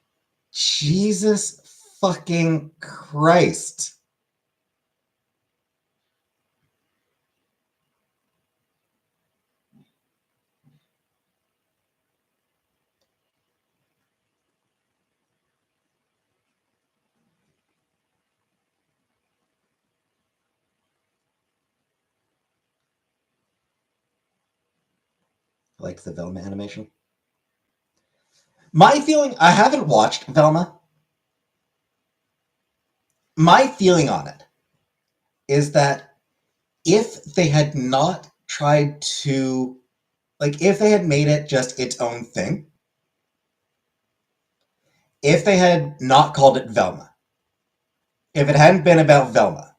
Jesus fucking Christ. Like the Velma animation. My feeling, I haven't watched Velma. My feeling on it is that if they had not tried to, like, if they had made it just its own thing, if they had not called it Velma, if it hadn't been about Velma,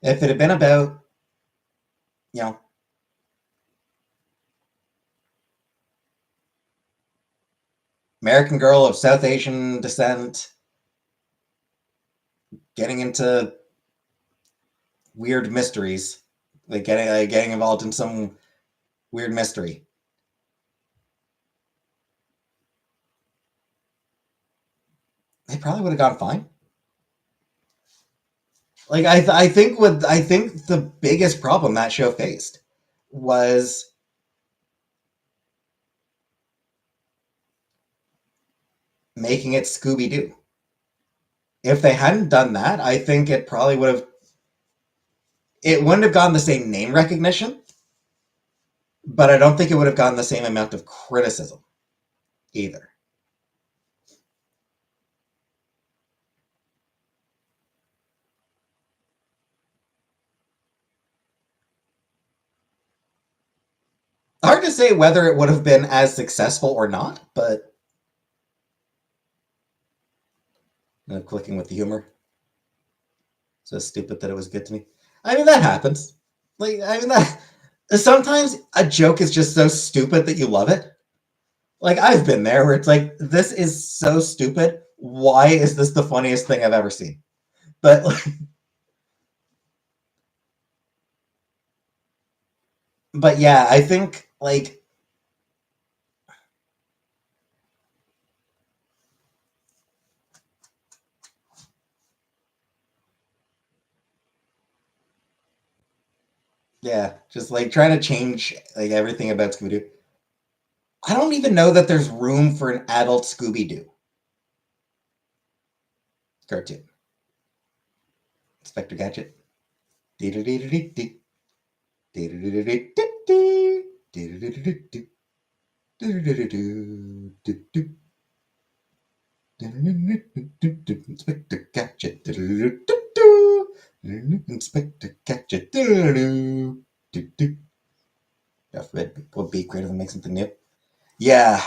if it had been about, you know, American girl of South Asian descent getting into weird mysteries, like getting involved in some weird mystery, they probably would have gone fine. Like I think the biggest problem that show faced was making it Scooby Doo. If they hadn't done that, I think it probably would have. It wouldn't have gotten the same name recognition, but I don't think it would have gotten the same amount of criticism either. Hard to say whether it would have been as successful or not, but clicking with the humor. So stupid that it was good to me. I mean, that happens. Like, I mean, that sometimes a joke is just so stupid that you love it. Like, I've been there where it's like, this is so stupid. Why is this the funniest thing I've ever seen? But, like, but yeah, I think, like, yeah, just like trying to change like everything about Scooby Doo. I don't even know that there's room for an adult Scooby Doo cartoon. Inspector Gadget. Inspector Gadget. Inspector Gadget. Alphabet would be creative and make something new. Yeah,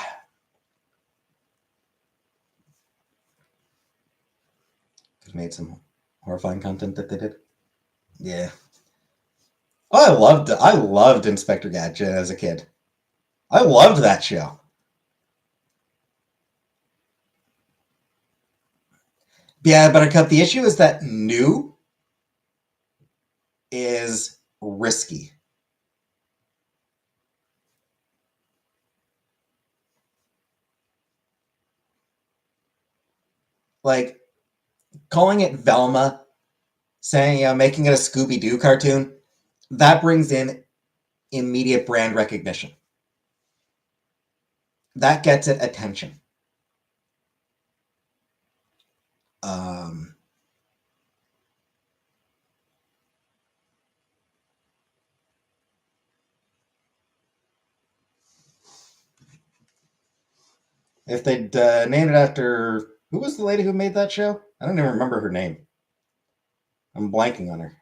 could have made some horrifying content that they did. Yeah. Oh, I loved Inspector Gadget as a kid. I loved that show. Yeah, Buttercup, the issue is that new is risky. Like calling it Velma, saying making it a Scooby Doo cartoon, that brings in immediate brand recognition. That gets it attention. Um, if they'd named it after Who was the lady who made that show? I don't even remember her name. I'm blanking on her.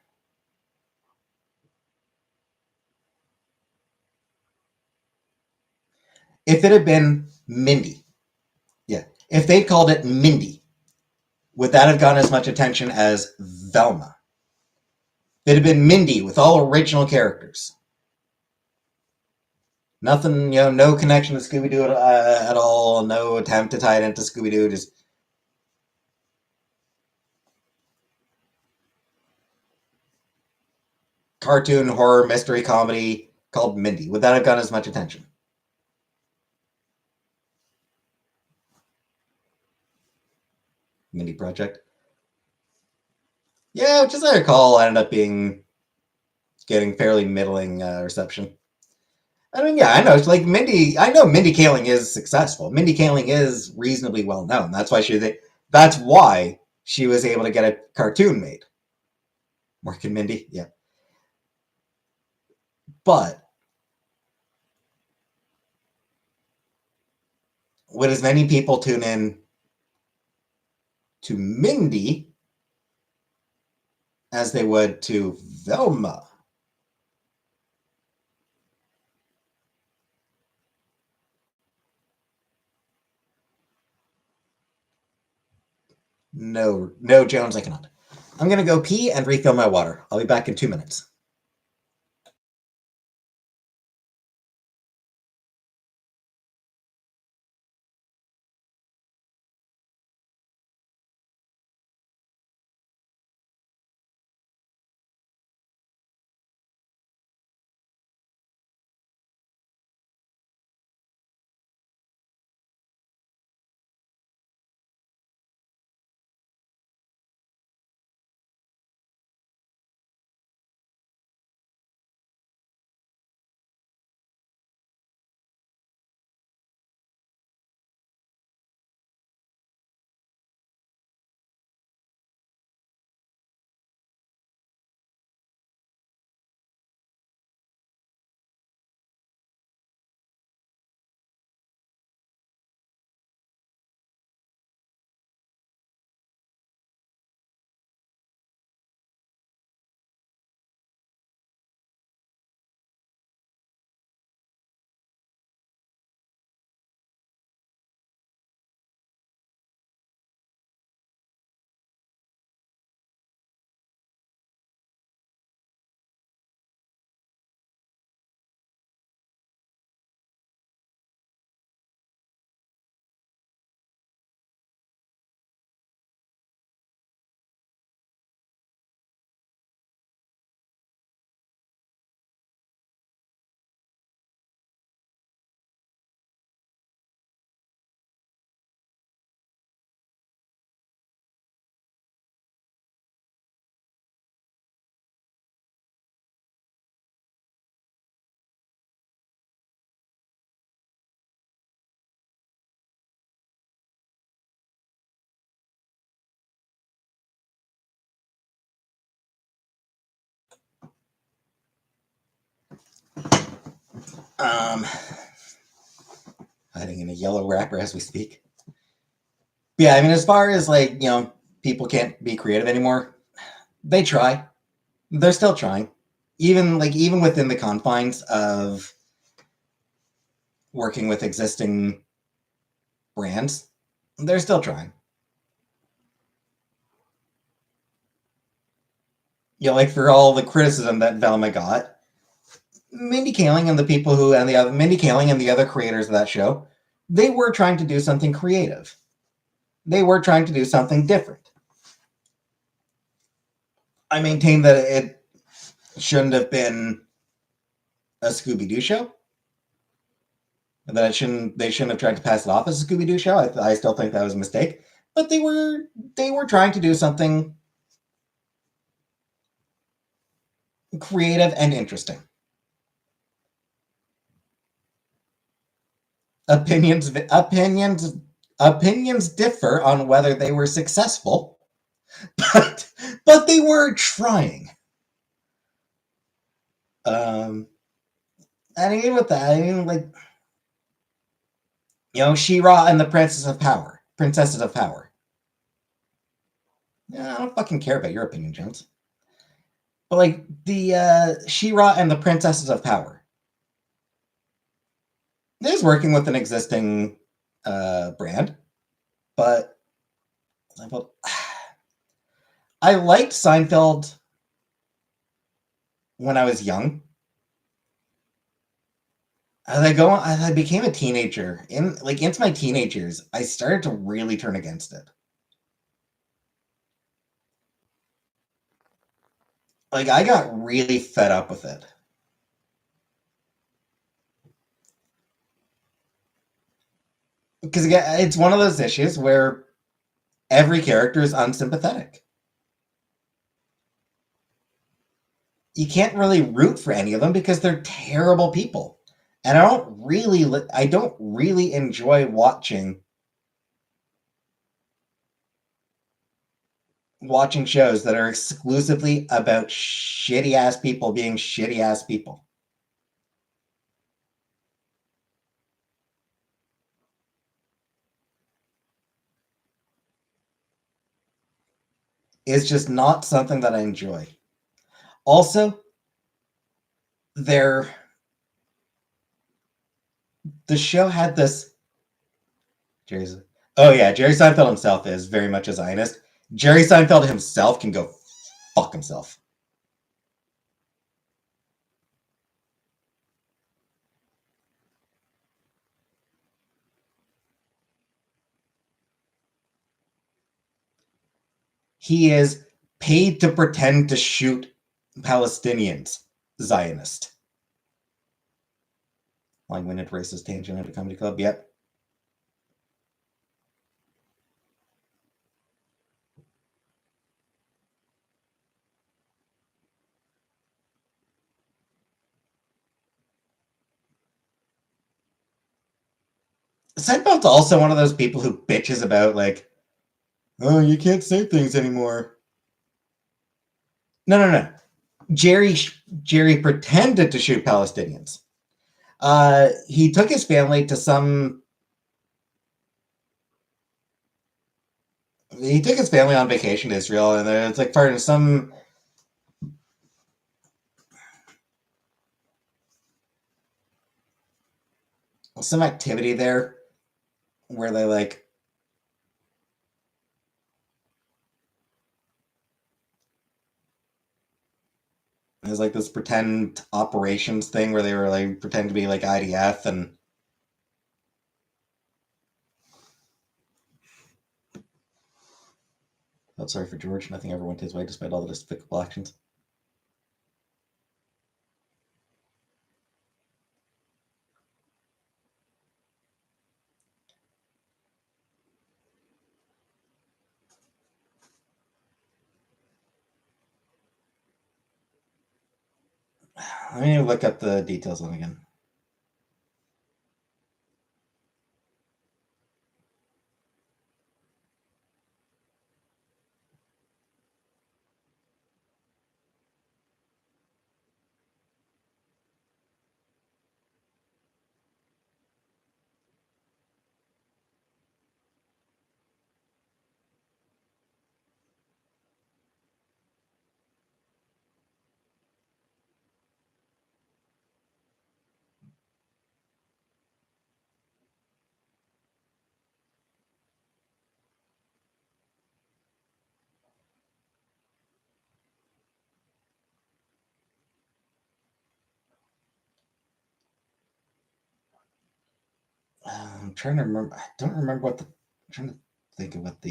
If it had been Mindy, yeah, if they'd called it Mindy, would that have gotten as much attention as Velma? If it had been Mindy with all original characters. Nothing, no connection to Scooby Doo at all. No attempt to tie it into Scooby Doo. Just cartoon, horror, mystery, comedy called Mindy. Would that have gotten as much attention? Mindy Project. Yeah, which as I recall, ended up getting fairly middling reception. I mean, yeah, I know. It's like Mindy. I know Mindy Kaling is successful. Mindy Kaling is reasonably well known. That's why That's why she was able to get a cartoon made. Mork and Mindy, yeah. But would as many people tune in to Mindy as they would to Velma? No, no, Jones, I cannot. I'm going to go pee and refill my water. I'll be back in 2 minutes. Um, Hiding in a yellow wrapper as we speak. Yeah, I mean, as far as people can't be creative anymore, they try. They're still trying. Even within the confines of working with existing brands, they're still trying. Like for all the criticism that Velma got, Mindy Kaling and the people who and the other Mindy Kaling and the other creators of that show, they were trying to do something creative. They were trying to do something different. I maintain that it shouldn't have been a Scooby Doo show. That they shouldn't have tried to pass it off as a Scooby Doo show. I still think that was a mistake. But they were trying to do something creative and interesting. Opinions differ on whether they were successful, but they were trying. And even with that, I mean, She-Ra and the Princesses of Power. Yeah, I don't fucking care about your opinion, Jones. But like the She-Ra and the Princesses of Power. It is working with an existing brand, but I liked Seinfeld when I was young. As I became a teenager, into my teenage years, I started to really turn against it. Like I got really fed up with it. Because again, it's one of those issues where every character is unsympathetic. You can't really root for any of them because they're terrible people. And I don't really enjoy watching shows that are exclusively about shitty ass people being shitty ass people. It's just not something that I enjoy. Also, the show had this Jerry's oh yeah, Jerry Seinfeld himself is very much a Zionist. Jerry Seinfeld himself can go fuck himself. He is paid to pretend to shoot Palestinians. Zionist. Long-winded racist tangent at a comedy club. Yep. Seinfeld's also one of those people who bitches about like, oh, you can't say things anymore. No. Jerry pretended to shoot Palestinians. He took his family to some. He took his family on vacation to Israel, and it's like part of some activity there where they like there's like this pretend operations thing where they were like pretend to be like IDF and oh, sorry for George. Nothing ever went his way despite all the despicable actions. Let me look up the details on it again. I'm trying to remember. I don't remember what the. I'm trying to think of what the.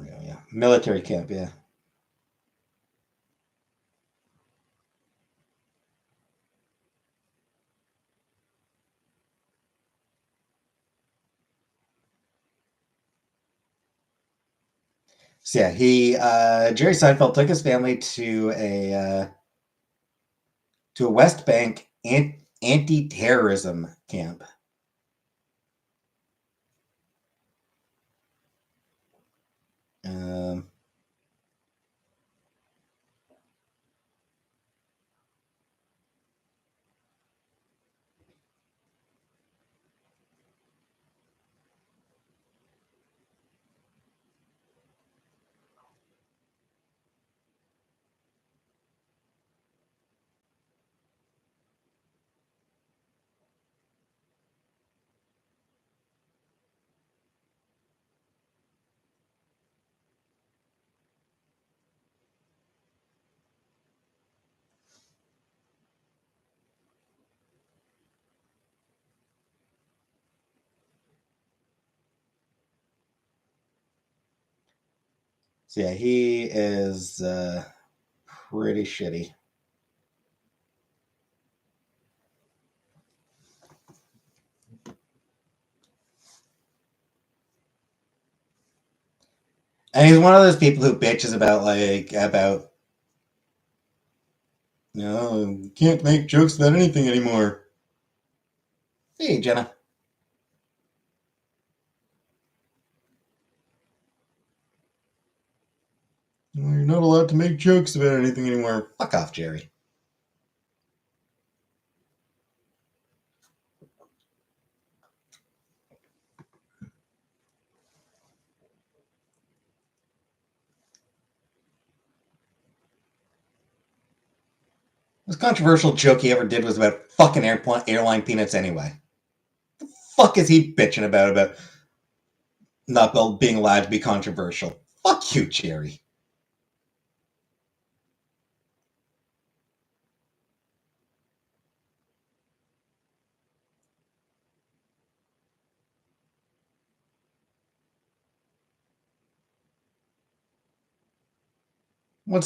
Yeah, military camp. Yeah. So yeah, Jerry Seinfeld took his family to a West Bank anti-terrorism camp. So yeah, he is pretty shitty. And he's one of those people who bitches about can't make jokes about anything anymore. Hey, Jenna. You're not allowed to make jokes about anything anymore. Fuck off, Jerry. The most controversial joke he ever did was about fucking airline peanuts anyway. The fuck is he bitching about not being allowed to be controversial? Fuck you, Jerry. What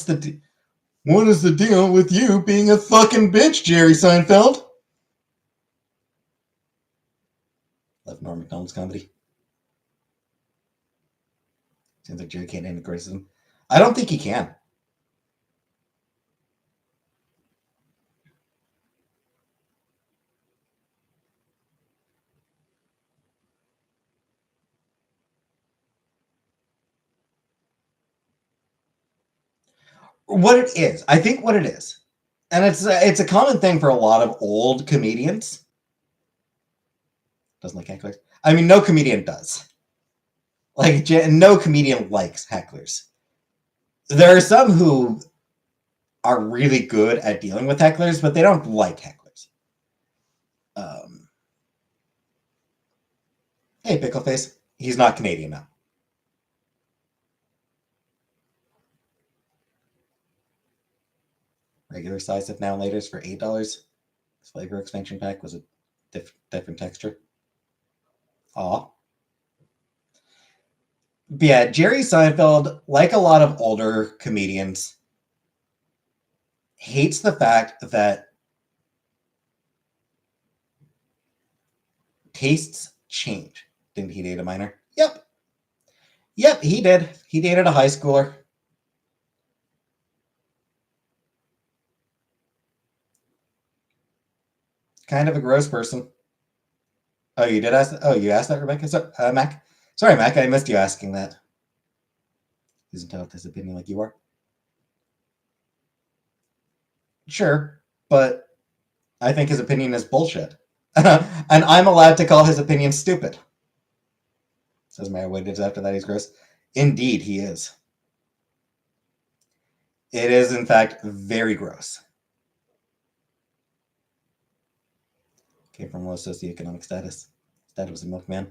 is the deal with you being a fucking bitch, Jerry Seinfeld? Love Norm Macdonald's comedy. Seems like Jerry can't handle criticism. I don't think he can. What it is, I think what it is, and it's a common thing for a lot of old comedians. Doesn't like hecklers. I mean, no comedian does. Like, no comedian likes hecklers. There are some who are really good at dealing with hecklers, but they don't like hecklers. Hey, Pickleface. He's not Canadian now. Regular size of now and later's for $8. Flavor expansion pack was a different texture. Aw. But yeah, Jerry Seinfeld, like a lot of older comedians, hates the fact that tastes change. Didn't he date a minor? Yep. Yep, he did. He dated a high schooler. Kind of a gross person. Oh, you did ask? Oh, you asked that, Rebecca? So, Mac? Sorry, Mac, I missed you asking that. He's entitled to his opinion like you are. Sure, but I think his opinion is bullshit. And I'm allowed to call his opinion stupid. Says Mayor Wiggins after that he's gross. Indeed, he is. It is, in fact, very gross. Came from low socioeconomic status. His dad was a milkman.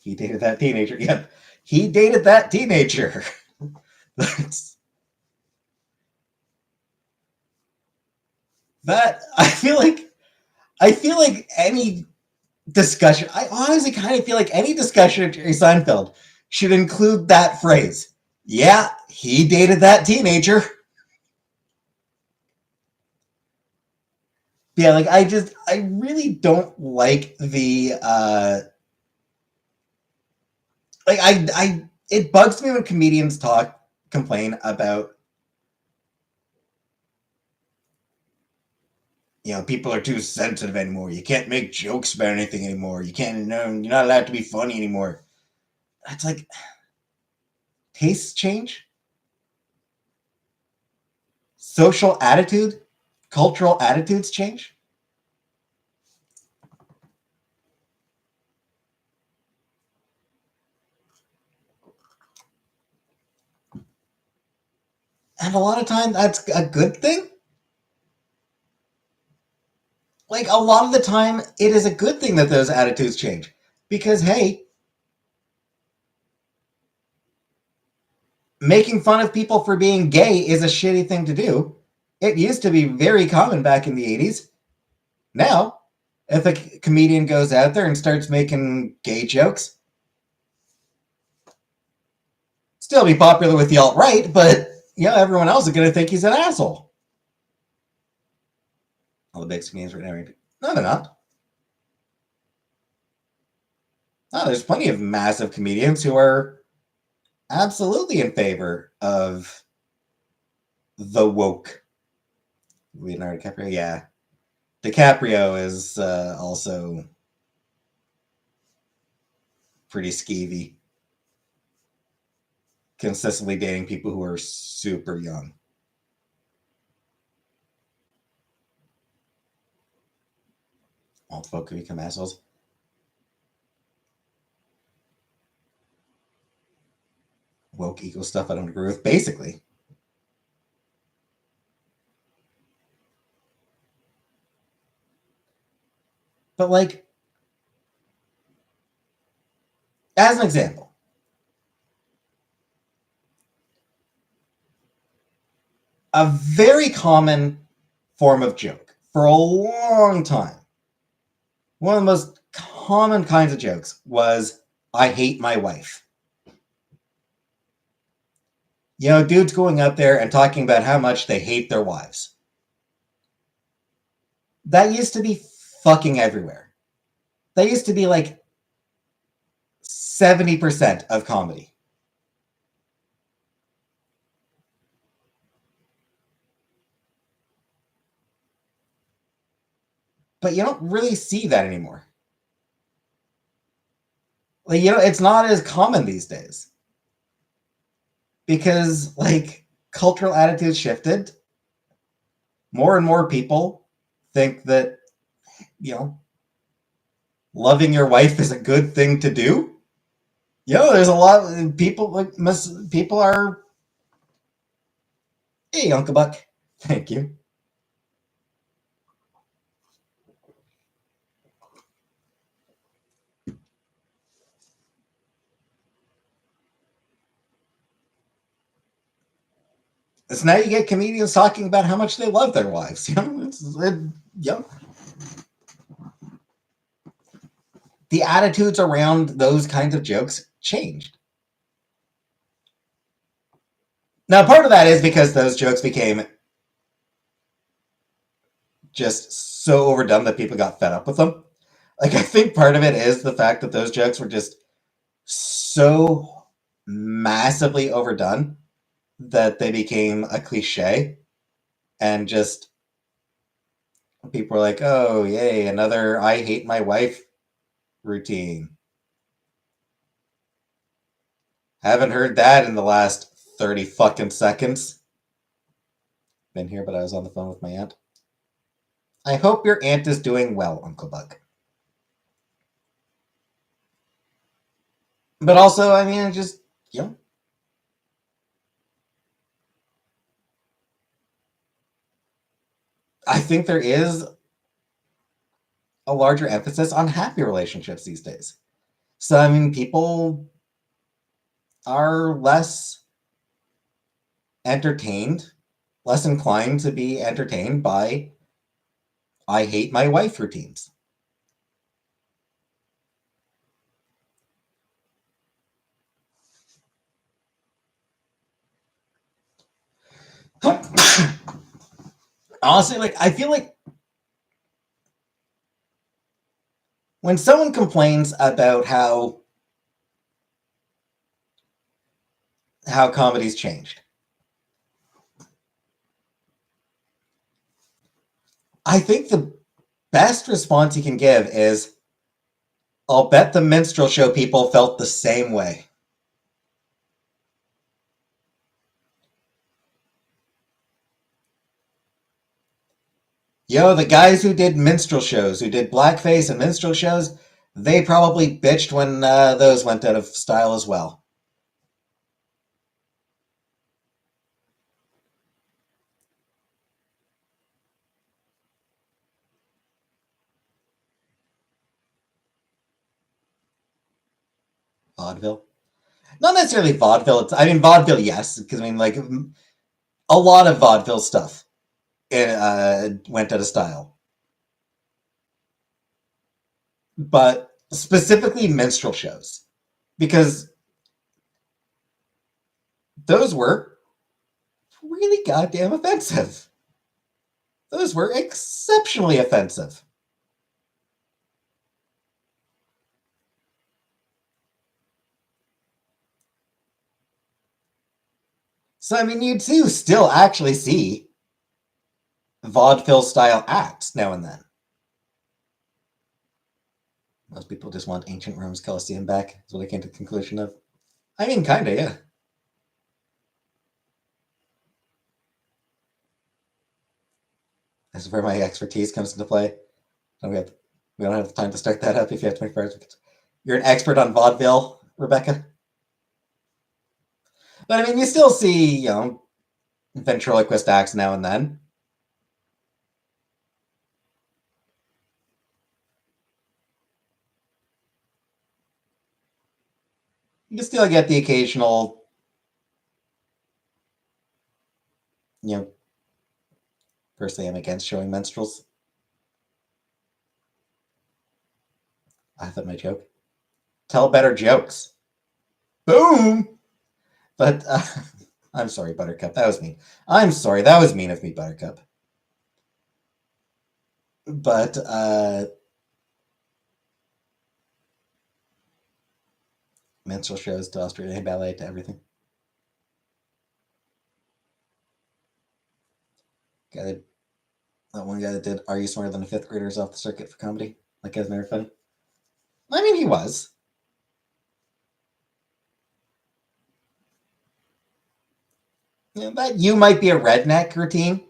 He dated that teenager. Yep. He dated that teenager. That I feel like any discussion, I honestly kind of feel like any discussion of Jerry Seinfeld should include that phrase. Yeah, he dated that teenager. Yeah, like I really don't like the like I it bugs me when comedians complain about people are too sensitive anymore. You can't make jokes about anything anymore. You're not allowed to be funny anymore. It's like tastes change, social attitude, cultural attitudes change. And a lot of time that's a good thing. Like a lot of the time it is a good thing that those attitudes change. Because hey, making fun of people for being gay is a shitty thing to do. It used to be very common back in the 80s. Now, if a comedian goes out there and starts making gay jokes, still be popular with the alt-right, but everyone else is going to think he's an asshole. All the big comedians right now. No, they're not. No, there's plenty of massive comedians who are absolutely in favor of the woke. Leonardo DiCaprio, yeah. DiCaprio is also pretty skeevy. Consistently dating people who are super young. Alt folk can become assholes. Woke eco stuff I don't agree with, basically. But like, as an example, a very common form of joke for a long time, one of the most common kinds of jokes was, I hate my wife. Dudes going out there and talking about how much they hate their wives. That used to be fucking everywhere. That used to be like 70% of comedy. But you don't really see that anymore. Like, it's not as common these days. Because, like, cultural attitudes shifted. More and more people think that, loving your wife is a good thing to do. There's a lot of people are. Hey, Uncle Buck. Thank you. So now you get comedians talking about how much they love their wives. The attitudes around those kinds of jokes changed. Now, part of that is because those jokes became just so overdone that people got fed up with them. Like, I think part of it is the fact that those jokes were just so massively overdone that they became a cliche, and just people were like, oh, yay, another I hate my wife routine. Haven't heard that in the last 30 fucking seconds. Been here, but I was on the phone with my aunt. I hope your aunt is doing well, Uncle Buck. But also, I mean, just, I think there is a larger emphasis on happy relationships these days. So, I mean, people are less entertained, less inclined to be entertained by I hate my wife routines. Honestly, like, I feel like when someone complains about how comedy's changed, I think the best response you can give is, I'll bet the minstrel show people felt the same way. The guys who did minstrel shows, who did blackface and minstrel shows, they probably bitched when those went out of style as well. Vaudeville? Not necessarily vaudeville. I mean, vaudeville, yes, because I mean, like, a lot of vaudeville stuff went out of style. But specifically minstrel shows. Because those were really goddamn offensive. Those were exceptionally offensive. So, I mean, you do still actually see vaudeville style acts now and then. Most people just want ancient Rome's Colosseum back, is what I came to the conclusion of. I mean, kinda, yeah. This is where my expertise comes into play. We don't have time to start that up if you have 24 hours. You're an expert on vaudeville, Rebecca. But I mean, you still see, ventriloquist acts now and then. You still get the occasional, personally, I'm against showing menstruals. I thought my joke. Tell better jokes. Boom! But I'm sorry, Buttercup. That was mean. I'm sorry. That was mean of me, Buttercup. But minstrel shows to Australian ballet to everything. That one guy that did Are You Smarter Than a Fifth Grader is off the circuit for comedy. That guy's never funny. I mean, he was. That You Might Be a Redneck routine.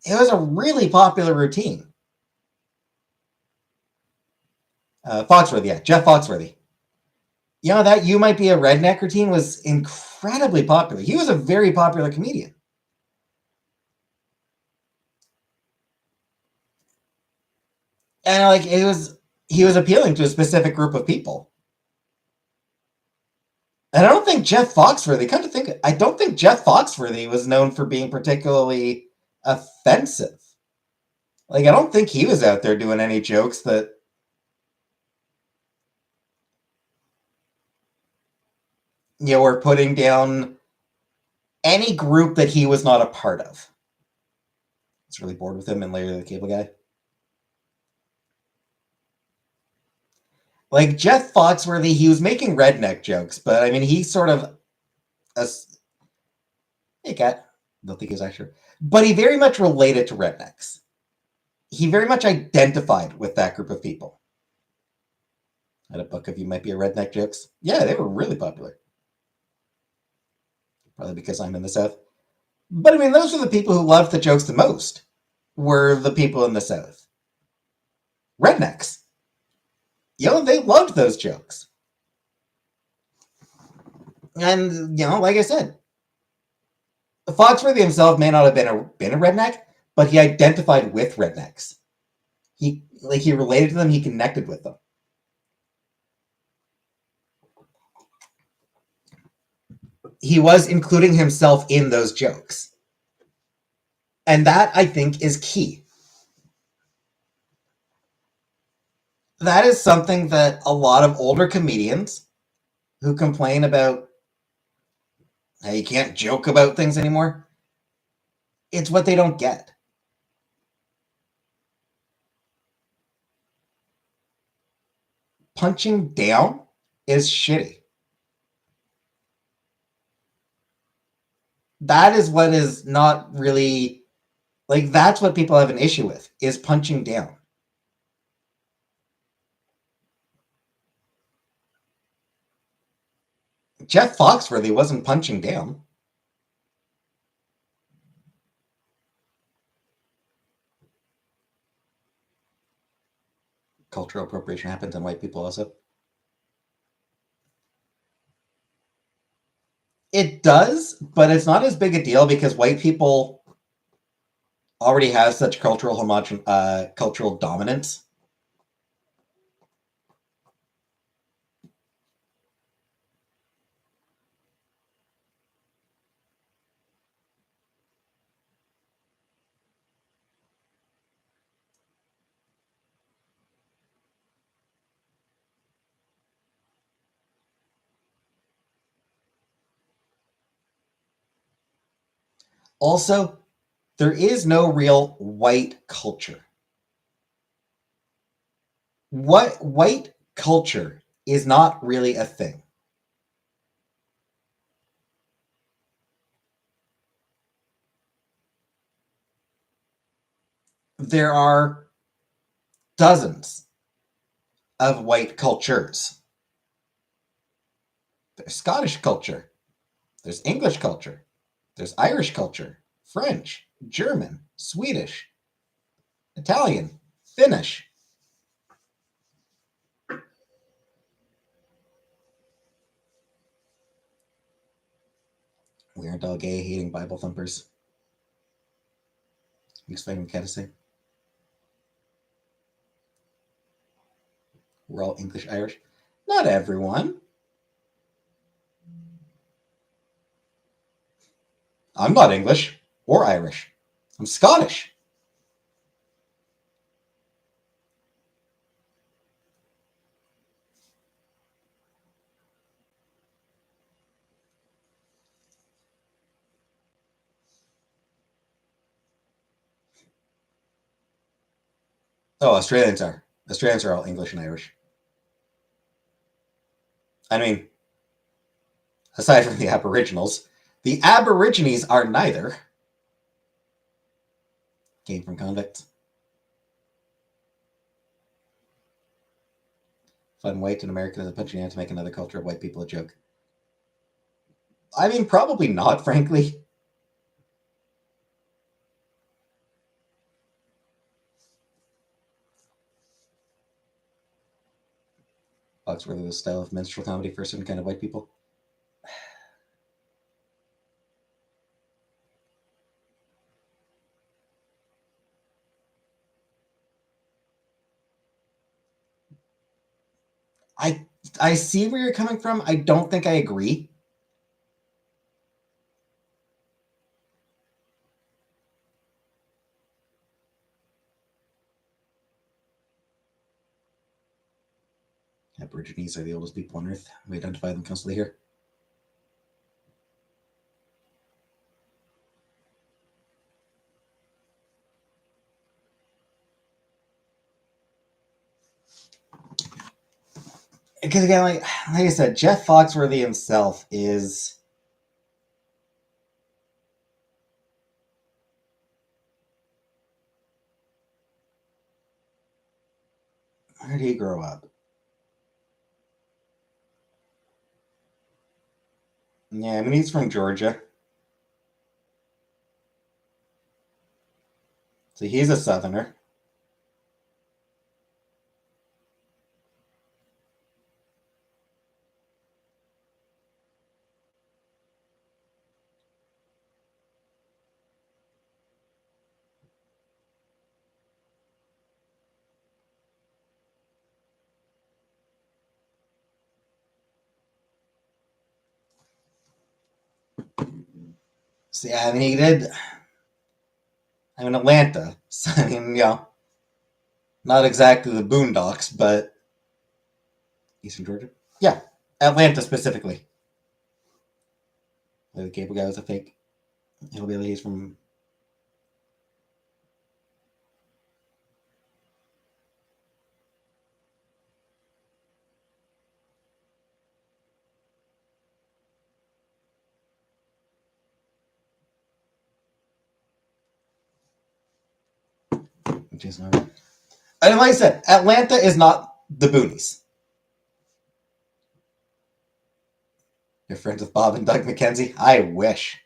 It was a really popular routine. Foxworthy, yeah. Jeff Foxworthy. That You Might Be a Redneck routine was incredibly popular. He was a very popular comedian. And he was appealing to a specific group of people. And I don't think Jeff Foxworthy, I don't think Jeff Foxworthy was known for being particularly offensive. I don't think he was out there doing any jokes that were putting down any group that he was not a part of. I was really bored with him and Larry the Cable Guy. Jeff Foxworthy, he was making redneck jokes, but I mean, he sort of hey, cat. Don't think he was actually, but he very much related to rednecks. He very much identified with that group of people. I had a book of You Might Be a Redneck jokes. Yeah, they were really popular. Probably because I'm in the South. But I mean, those were the people who loved the jokes the most. Were the people in the South. Rednecks. They loved those jokes. And like I said, Foxworthy himself may not have been a redneck, but he identified with rednecks. He related to them. He connected with them. He was including himself in those jokes, and that I think is key. That is something that a lot of older comedians who complain about how you can't joke about things anymore. It's what they don't get. Punching down is shitty. That is what is not really that's what people have an issue with, is punching down. Jeff Foxworthy wasn't punching down. Cultural appropriation happens on white people also. It does, but it's not as big a deal because white people already have such cultural cultural dominance. Also, there is no real white culture. What white culture is not really a thing. There are dozens of white cultures. There's Scottish culture, there's English culture, there's Irish culture, French, German, Swedish, Italian, Finnish. We aren't all gay, hating Bible thumpers. You explain what say? We're all English Irish. Not everyone. I'm not English or Irish. I'm Scottish. Oh, Australians are. Australians are all English and Irish. I mean, aside from the Aboriginals, the Aborigines are neither. Came from convicts. If I'm white and American as a punching to make another culture of white people a joke. I mean, probably not, frankly. Foxworthy was style of minstrel comedy for a certain kind of white people. I see where you're coming from. I don't think I agree. Aborigines are the oldest people on Earth. We identify them constantly here. Because again, like I said, Jeff Foxworthy himself is where did he grow up? Yeah, I mean he's from Georgia. So he's a southerner. So yeah, I mean he did I'm in Atlanta. So I mean, not exactly the boondocks, but Eastern Georgia. Yeah. Atlanta specifically. The cable guy was a fake hillbilly. He's from Jason Harvey. And like I said, Atlanta is not the boonies. You're friends with Bob and Doug McKenzie? I wish.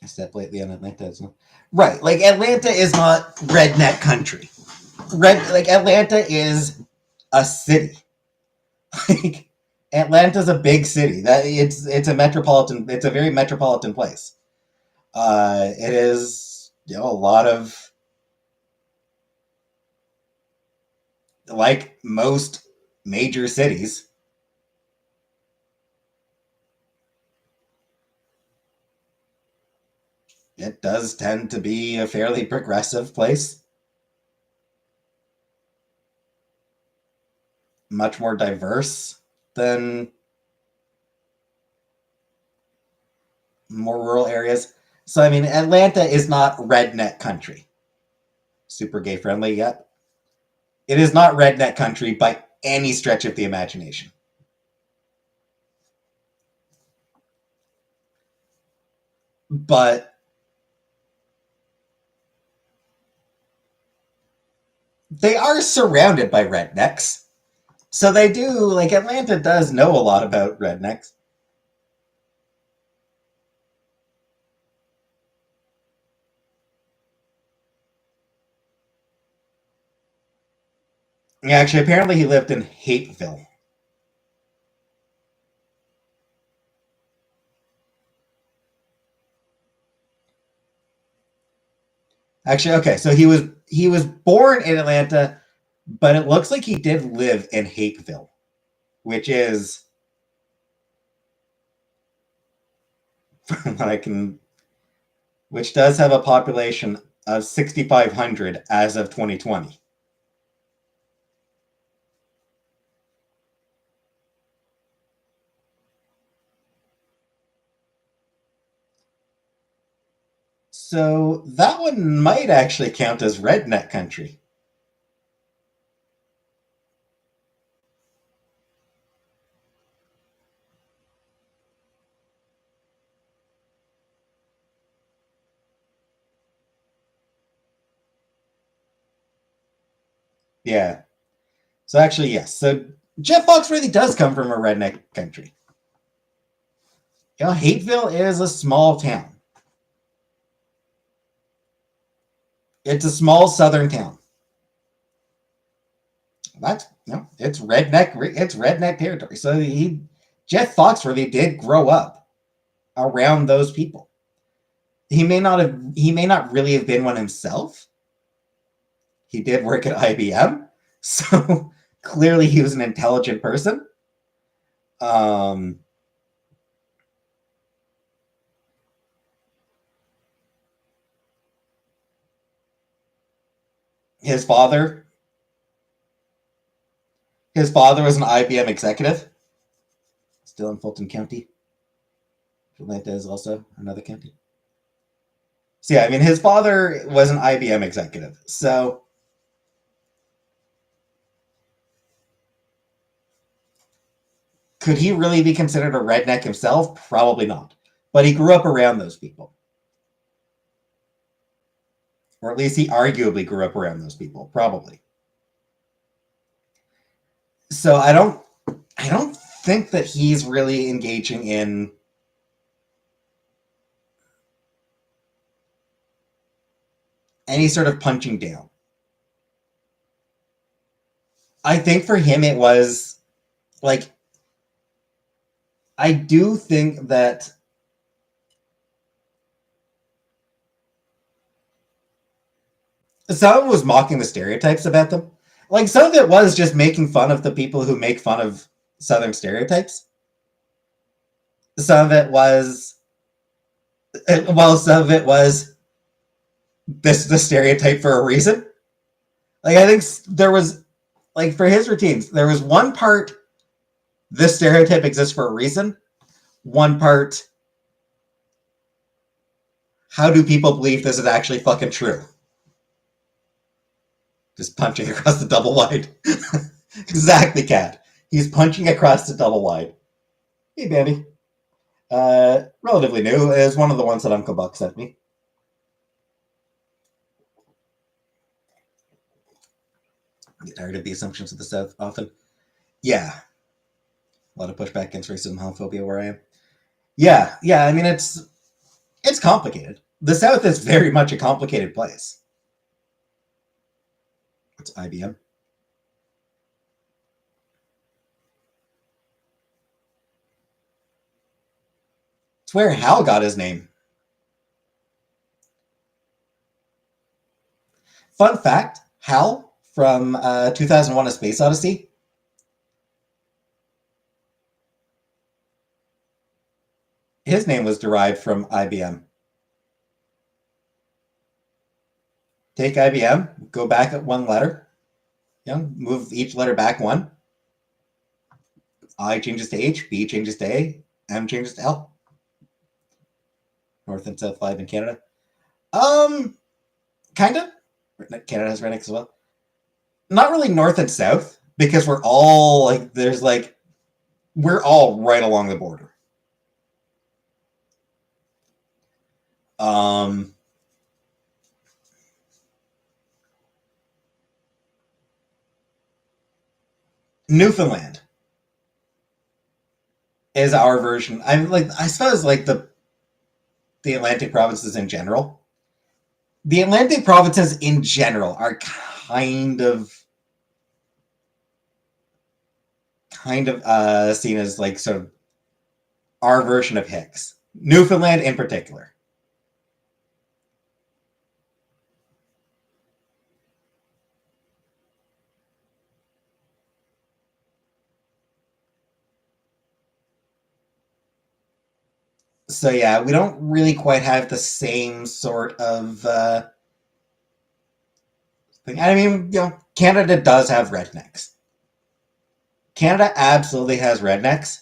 I stepped lately on Atlanta. Right, like Atlanta is not redneck country. Like Atlanta is a city. Like Atlanta's a big city. That it's a metropolitan. It's a very metropolitan place. It is a lot of like most major cities. It does tend to be a fairly progressive place. much more diverse than more rural areas. So, I mean, Atlanta is not redneck country. Super gay friendly yet. It is not redneck country by any stretch of the imagination. But they are surrounded by rednecks. So they do, like, Atlanta does know a lot about rednecks. Yeah, actually, apparently he lived in Hapeville. Actually, okay, so he was born in Atlanta, but it looks like he did live in Hapeville, which is from what I can, which does have a population of 6,500 as of 2020. So that one might actually count as redneck country. Yeah. So actually, yes. So Jeff Foxworthy does come from a redneck country. You know, Hapeville is a small town. It's a small southern town. That's it's redneck. It's redneck territory. So Jeff Foxworthy did grow up around those people. He may not really have been one himself. He did work at IBM, so clearly he was an intelligent person. Um, his father, his father was an IBM executive, still in Fulton County. Atlanta is also another county. So yeah, I mean, his father was an IBM executive. So could he really be considered a redneck himself? Probably not. But he grew up around those people, or at least he arguably grew up around those people. Probably. So I don't think that he's really engaging in any sort of punching down. I think for him it was like I do think that some of it was mocking the stereotypes about them. Like some of it was just making fun of the people who make fun of Southern stereotypes. Some of it was, well, some of it was this is the stereotype for a reason. Like I think there was, like for his routines, there was one part this stereotype exists for a reason. One part, how do people believe this is actually fucking true? Just punching across the double wide. Exactly, Cat. He's punching across the double wide. Hey, baby. Relatively new. Is one of the ones that Uncle Buck sent me. I get tired of the assumptions of the South often. Yeah, a lot of pushback against racism, homophobia where I am. Yeah, yeah. I mean, it's complicated. The South is very much a complicated place. It's IBM. It's where Hal got his name. Fun fact: Hal from 2001: A Space Odyssey. His name was derived from IBM. Take IBM, go back at one letter, move each letter back one. I changes to H, B changes to A, M changes to L. North and South 5 in Canada. Kind of. Canada has rednecks as well. Not really North and South, because we're all we're all right along the border. Newfoundland is our version. I suppose the Atlantic provinces in general. The Atlantic provinces in general are kind of seen as like sort of our version of Hicks. Newfoundland in particular. So yeah, we don't really quite have the same sort of thing. I mean, Canada does have rednecks. Canada absolutely has rednecks.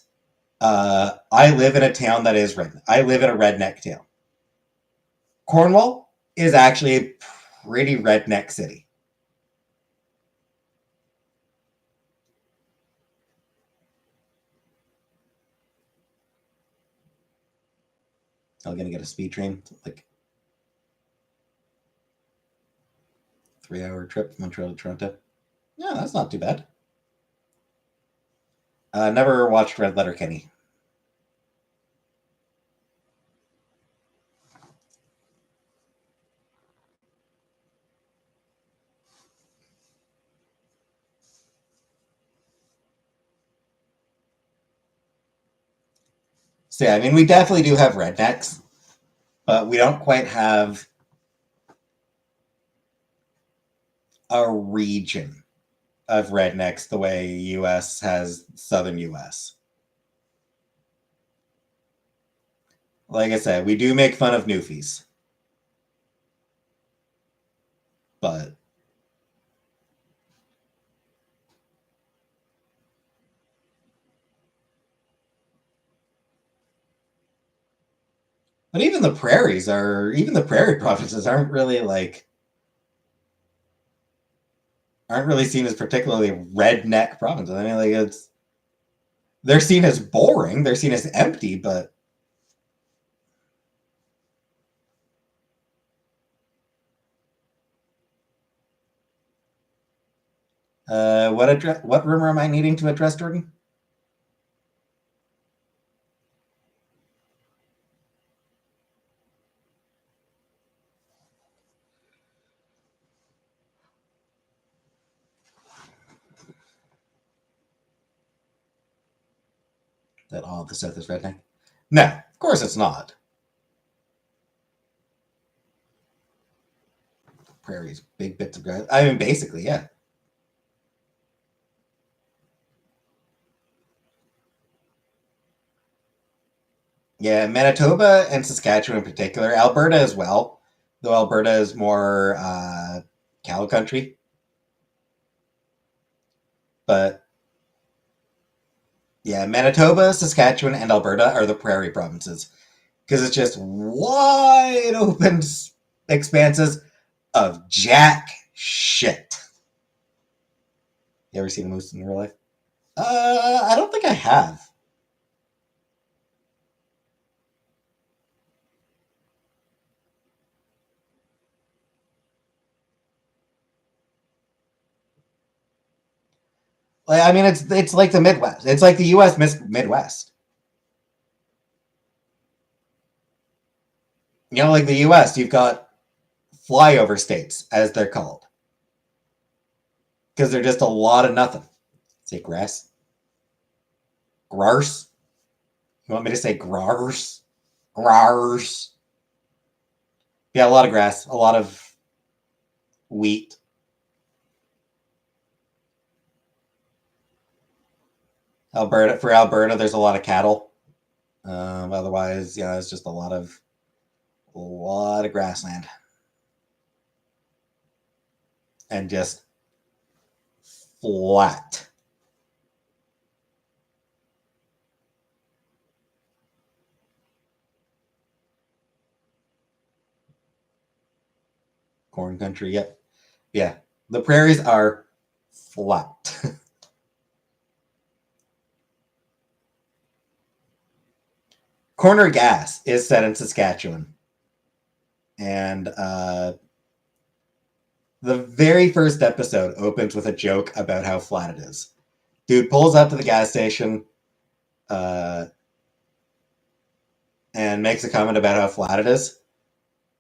I live in a town that is redneck. I live in a redneck town. Cornwall is actually a pretty redneck city. I'm gonna get a speed train, like 3-hour trip from Montreal to Toronto. Yeah, that's not too bad. Never watched Red Letterkenny. So yeah, I mean, we definitely do have rednecks, but we don't quite have a region of rednecks the way U.S. has southern U.S. Like I said, we do make fun of Newfies, but even the prairie provinces aren't really seen as particularly redneck provinces. I mean, they're seen as boring, they're seen as empty, but what rumor am I needing to address, Jordan? That all of the South is redneck? No, of course it's not. Prairies, big bits of grass. I mean, basically, yeah. Yeah, Manitoba and Saskatchewan in particular, Alberta as well, though Alberta is more cow country. But yeah, Manitoba, Saskatchewan, and Alberta are the prairie provinces because it's just wide open expanses of jack shit. You ever seen a moose in real life? I don't think I have. Like, I mean, it's like the Midwest. It's like the U.S. Midwest. Like the U.S., you've got flyover states, as they're called, because they're just a lot of nothing. Say grass, grars. You want me to say grars? Grars. Yeah, a lot of grass, a lot of wheat. For Alberta, there's a lot of cattle. Otherwise, it's just a lot of grassland, and just flat. corn country. Yep. Yeah. The prairies are flat. Corner Gas is set in Saskatchewan. And the very first episode opens with a joke about how flat it is. Dude pulls up to the gas station and makes a comment about how flat it is.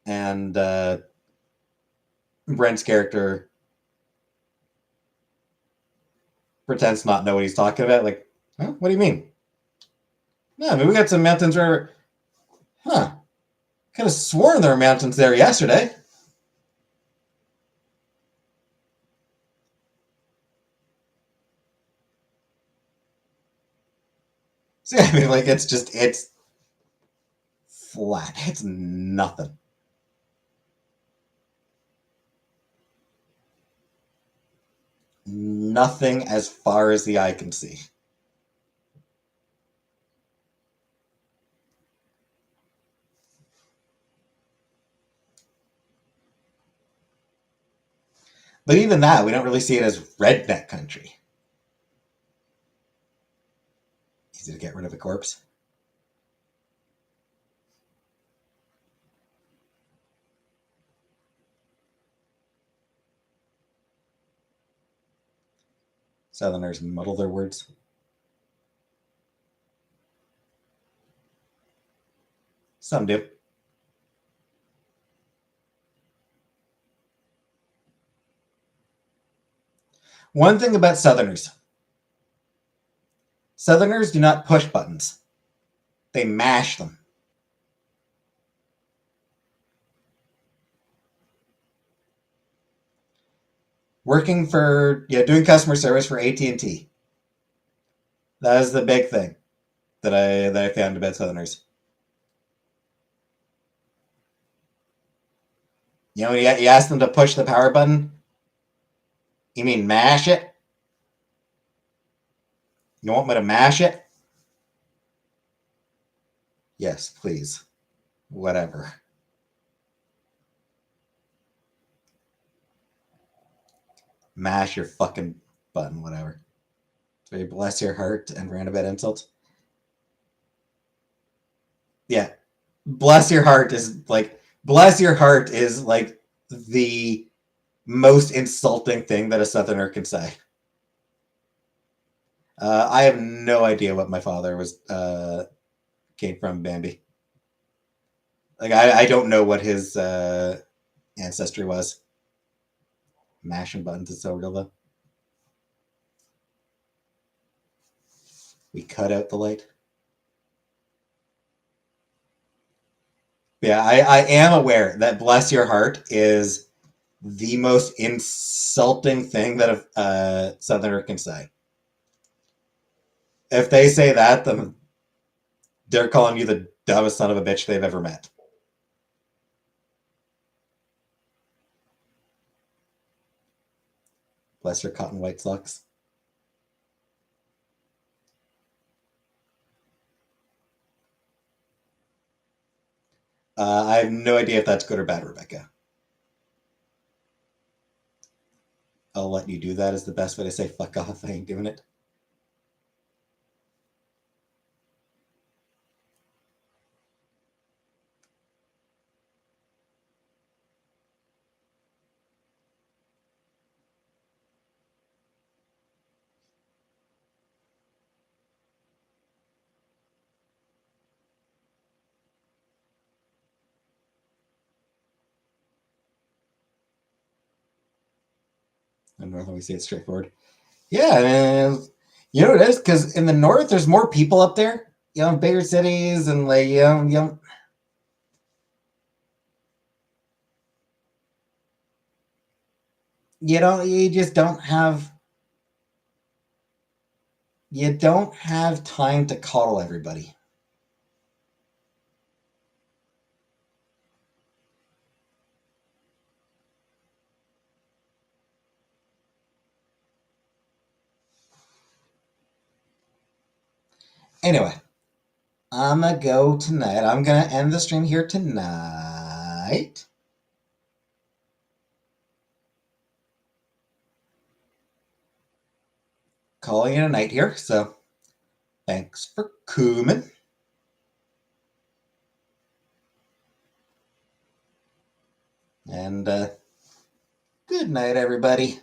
And Brent's character pretends to not know what he's talking about. Like, huh? What do you mean? No, I mean, we got some mountains where, huh? Could have sworn there were mountains there yesterday. So, yeah, I mean, like, it's flat. It's nothing. Nothing as far as the eye can see. But even that, we don't really see it as redneck country. Easy to get rid of a corpse. Southerners muddle their words. Some do. One thing about Southerners. Southerners do not push buttons. They mash them. Working for, doing customer service for AT&T. That is the big thing that I found about Southerners. You know, you ask them to push the power button. You mean mash it? You want me to mash it? Yes, please. Whatever. Mash your fucking button, whatever. So bless your heart and roundabout insult. Yeah. Bless your heart is like the most insulting thing that a Southerner can say. I have no idea what my father was came from, Bambi. Like I don't know what his ancestry was. Mashing buttons is so real though. We cut out the light. Yeah, I am aware that bless your heart is the most insulting thing that a Southerner can say. If they say that, then they're calling you the dumbest son of a bitch they've ever met. Bless your cotton white socks. I have no idea if that's good or bad, Rebecca. I'll let you do that is the best way to say fuck off. I ain't doing it. In North, we say it's straightforward. Yeah, and you know what it is? Because in the North, there's more people up there. You know, bigger cities and like you just don't have time to coddle everybody. Anyway, I'm gonna go tonight. I'm gonna end the stream here tonight. calling it a night here. So thanks for coming. And good night, everybody.